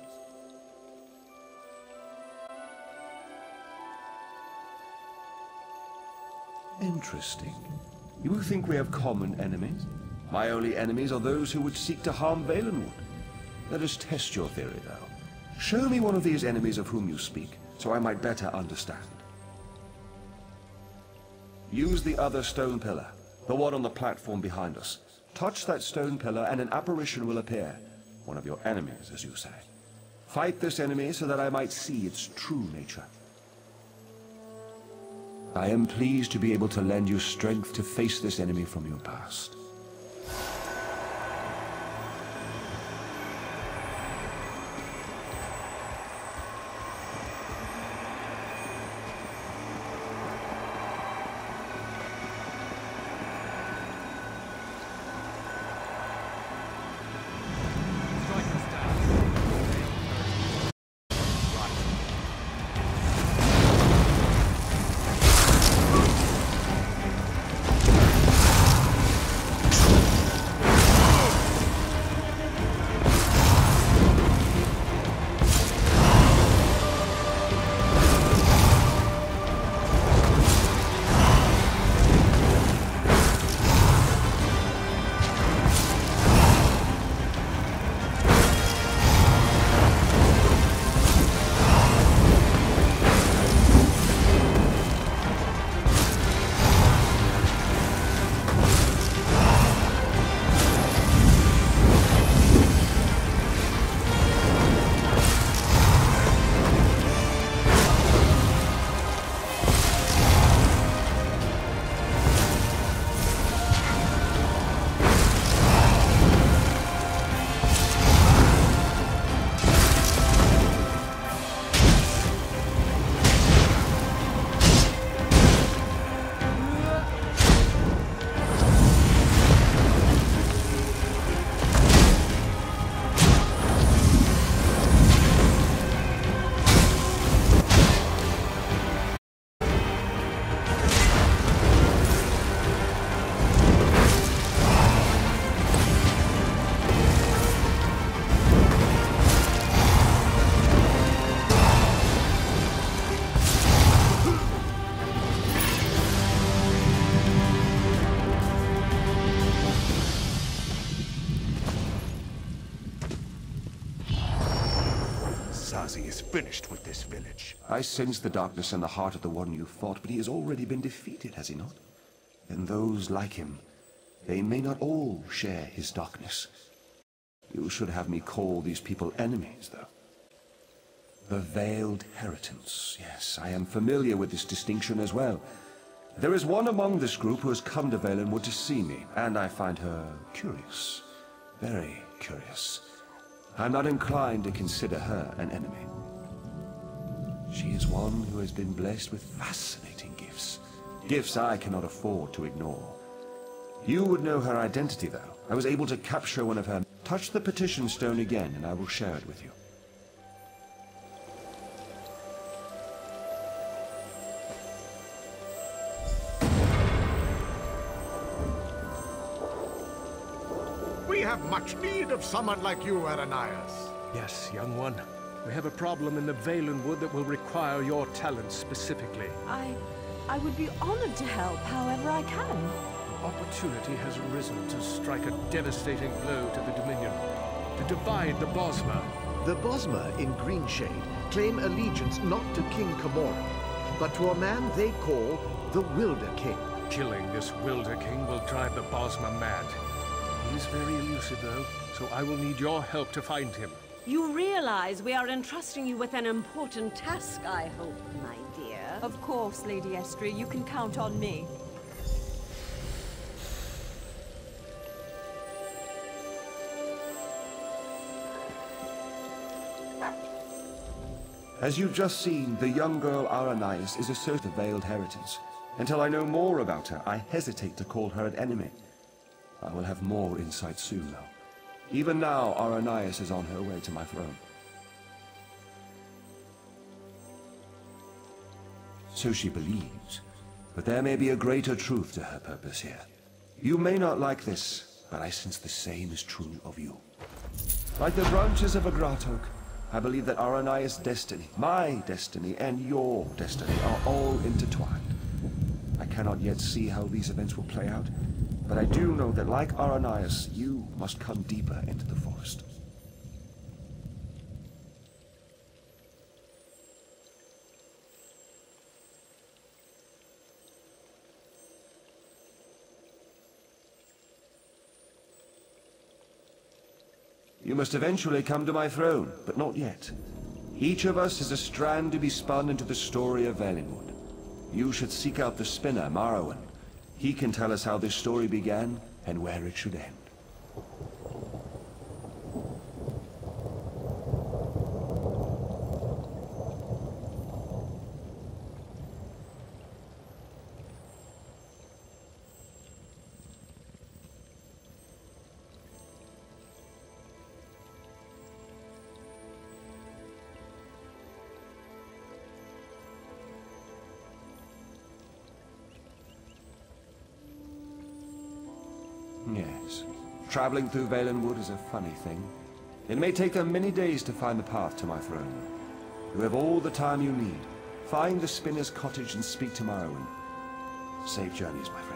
Interesting. You think we have common enemies? My only enemies are those who would seek to harm Valenwood. Let us test your theory, though. Show me one of these enemies of whom you speak, so I might better understand. Use the other stone pillar, the one on the platform behind us. Touch that stone pillar and an apparition will appear. One of your enemies, as you say. Fight this enemy so that I might see its true nature. I am pleased to be able to lend you strength to face this enemy from your past. Hazazi is finished with this village. I sense the darkness in the heart of the one you fought, but he has already been defeated, has he not? And those like him, they may not all share his darkness. You should have me call these people enemies, though. The Veiled Heritance. Yes, I am familiar with this distinction as well. There is one among this group who has come to Valenwood to see me, and I find her curious. Very curious. I'm not inclined to consider her an enemy. She is one who has been blessed with fascinating gifts. Gifts I cannot afford to ignore. You would know her identity, though. I was able to capture one of her. Touch the petition stone again, and I will share it with you. We have much need of someone like you, Aranias. Yes, young one. We have a problem in the Valenwood that will require your talents specifically. I would be honored to help however I can. Opportunity has arisen to strike a devastating blow to the Dominion, to divide the Bosma. The Bosma in Greenshade claim allegiance not to King Camoran, but to a man they call the Wilder King. Killing this Wilder King will drive the Bosma mad. He's very elusive, though, so I will need your help to find him. You realize we are entrusting you with an important task, I hope, my dear. Of course, Lady Estrie, you can count on me. As you've just seen, the young girl Aranias is a sort of Veiled Heritance. Until I know more about her, I hesitate to call her an enemy. I will have more insight soon, though. Even now, Aranias is on her way to my throne. So she believes, but there may be a greater truth to her purpose here. You may not like this, but I sense the same is true of you. Like the branches of a grottoak, I believe that Aranias' destiny, my destiny, and your destiny are all intertwined. I cannot yet see how these events will play out, but I do know that like Aranias, you must come deeper into the forest. You must eventually come to my throne, but not yet. Each of us is a strand to be spun into the story of Valenwood. You should seek out the spinner, Marrowan. He can tell us how this story began and where it should end. Yes. Traveling through Valenwood is a funny thing. It may take them many days to find the path to my throne. You have all the time you need. Find the spinner's cottage and speak to Marrowan. Safe journeys, my friend.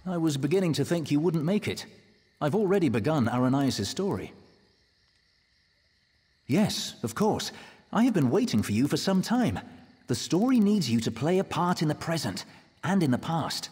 I was beginning to think you wouldn't make it. I've already begun Aranias' story. Yes, of course. I have been waiting for you for some time. The story needs you to play a part in the present and in the past.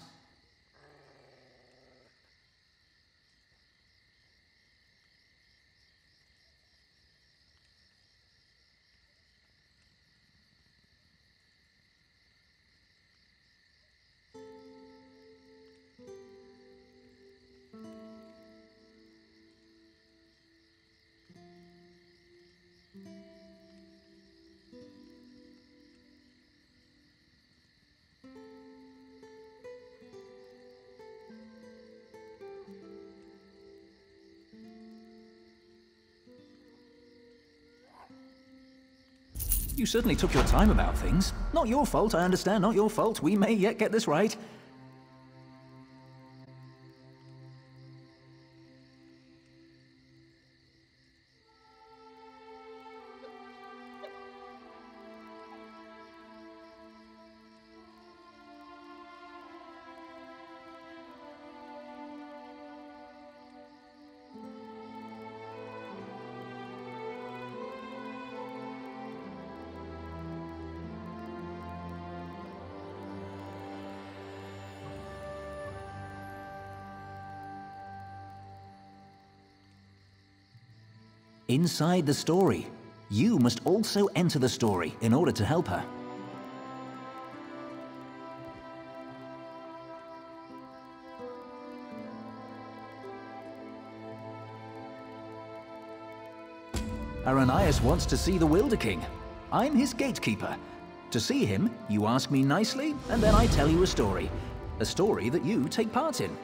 You certainly took your time about things. Not your fault, I understand, not your fault. We may yet get this right. Inside the story, you must also enter the story in order to help her. Aranias wants to see the Wilder King. I'm his gatekeeper. To see him, you ask me nicely, and then I tell you a story. A story that you take part in.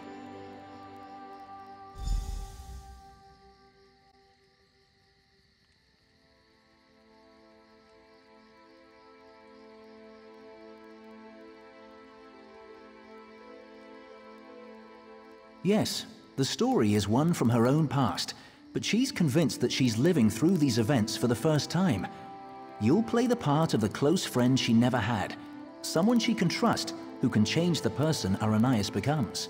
Yes, the story is one from her own past, but she's convinced that she's living through these events for the first time. You'll play the part of the close friend she never had, someone she can trust who can change the person Aranias becomes.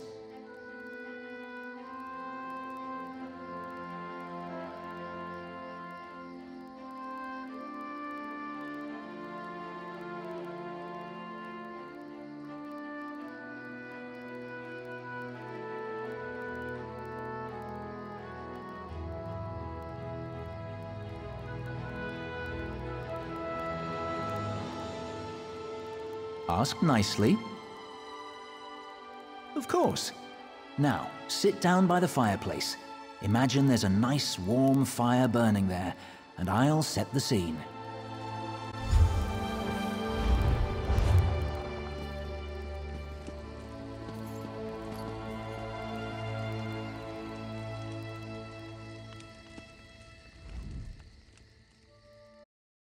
Ask nicely. Of course. Now, sit down by the fireplace. Imagine there's a nice warm fire burning there, and I'll set the scene.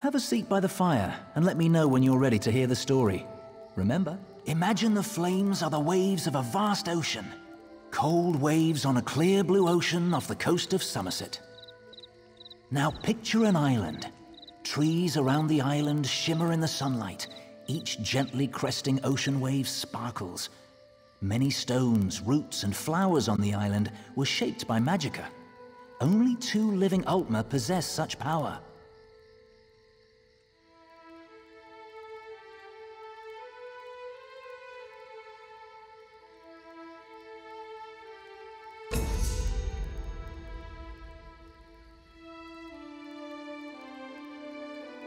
Have a seat by the fire, and let me know when you're ready to hear the story. Remember, imagine the flames are the waves of a vast ocean. Cold waves on a clear blue ocean off the coast of Somerset. Now picture an island. Trees around the island shimmer in the sunlight. Each gently cresting ocean wave sparkles. Many stones, roots, and flowers on the island were shaped by magicka. Only 2 living Ultima possess such power.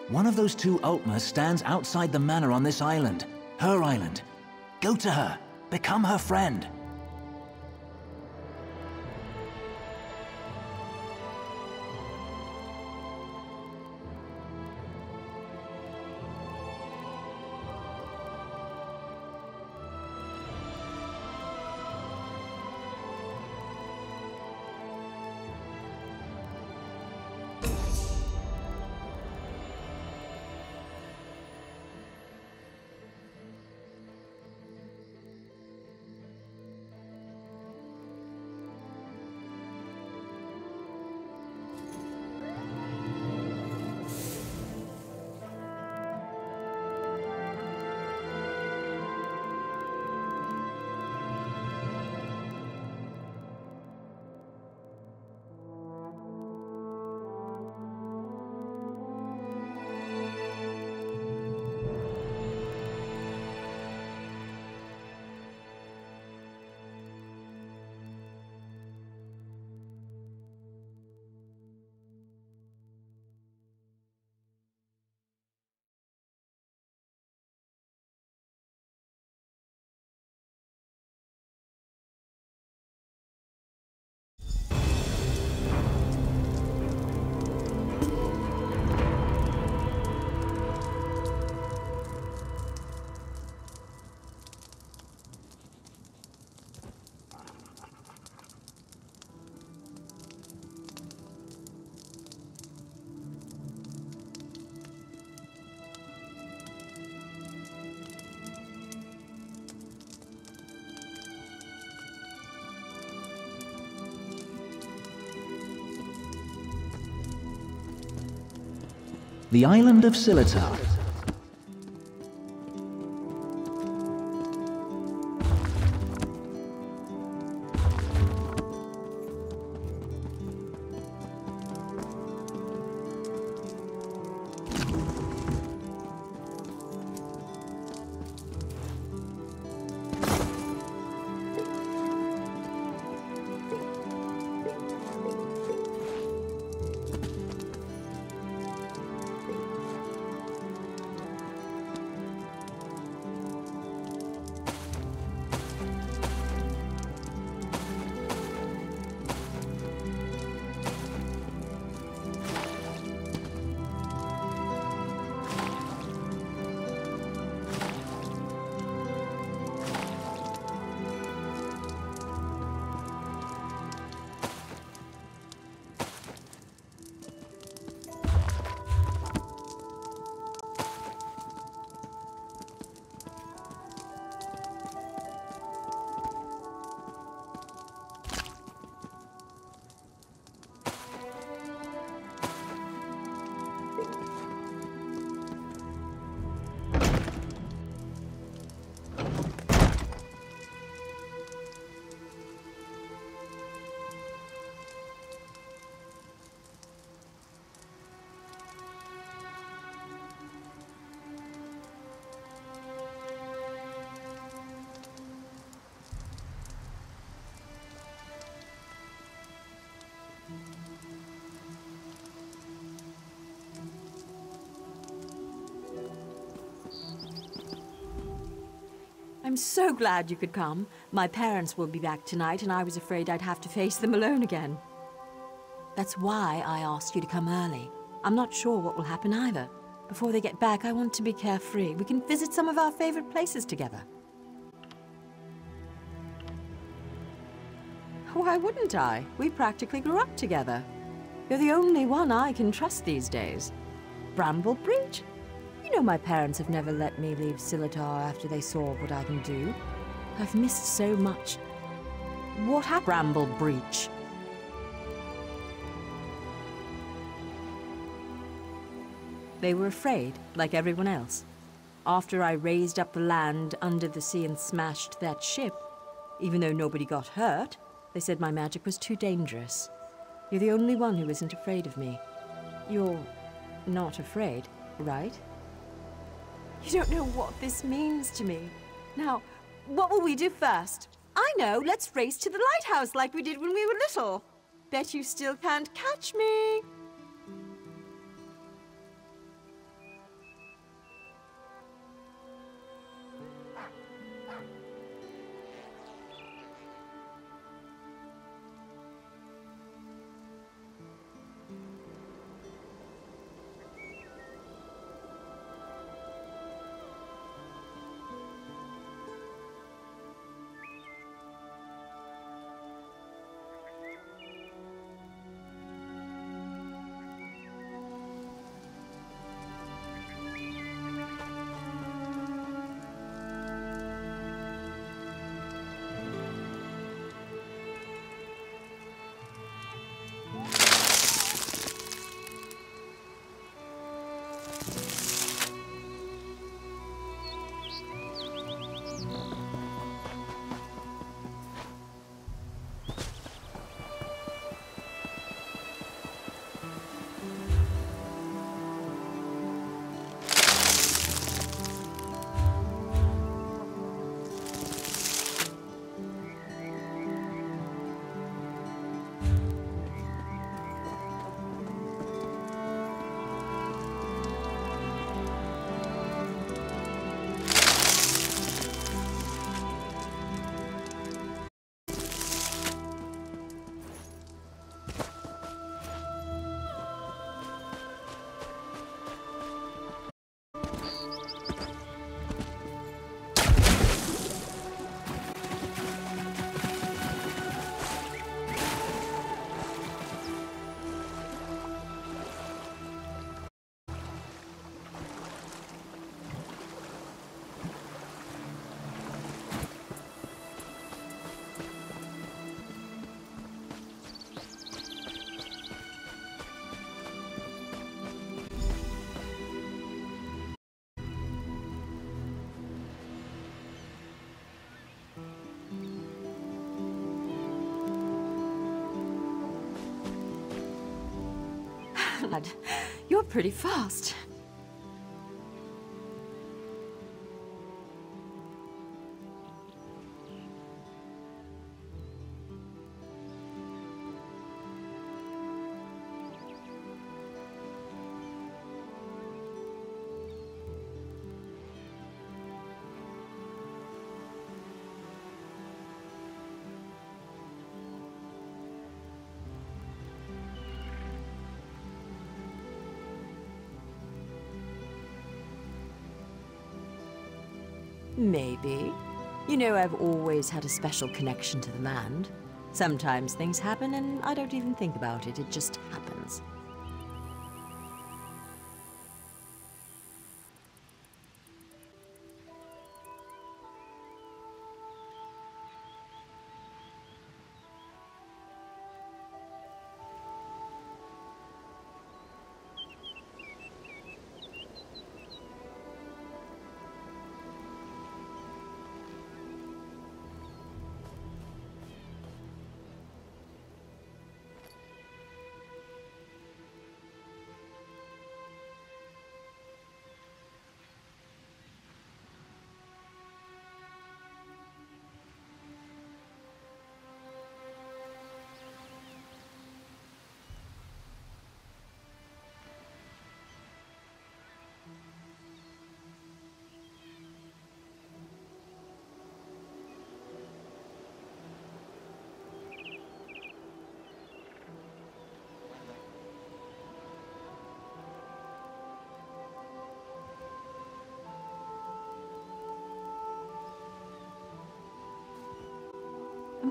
One of those 2 Ultima stands outside the manor on this island. Her island. Go to her. Become her friend. The island of Silitar. I'm so glad you could come. My parents will be back tonight, and I was afraid I'd have to face them alone again. That's why I asked you to come early. I'm not sure what will happen either. Before they get back, I want to be carefree. We can visit some of our favorite places together. Why wouldn't I? We practically grew up together. You're the only one I can trust these days. Bramble Breach? You know my parents have never let me leave Silitar after they saw what I can do. I've missed so much. What happened, Bramble Breach? They were afraid, like everyone else. After I raised up the land under the sea and smashed that ship, even though nobody got hurt, they said my magic was too dangerous. You're the only one who isn't afraid of me. You're not afraid, right? You don't know what this means to me. Now, what will we do first? I know, let's race to the lighthouse like we did when we were little. Bet you still can't catch me. You're pretty fast. Maybe. You know, I've always had a special connection to the land. Sometimes things happen and I don't even think about it, it just happens.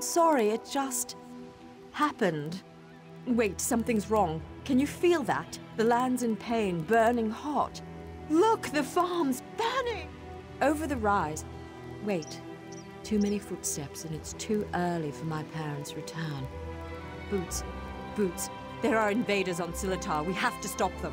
I'm sorry, it just happened. Wait, something's wrong. Can you feel that? The land's in pain, burning hot. Look, the farm's burning! Over the rise. Wait, too many footsteps and it's too early for my parents' return. Boots, Boots, there are invaders on Silitar. We have to stop them.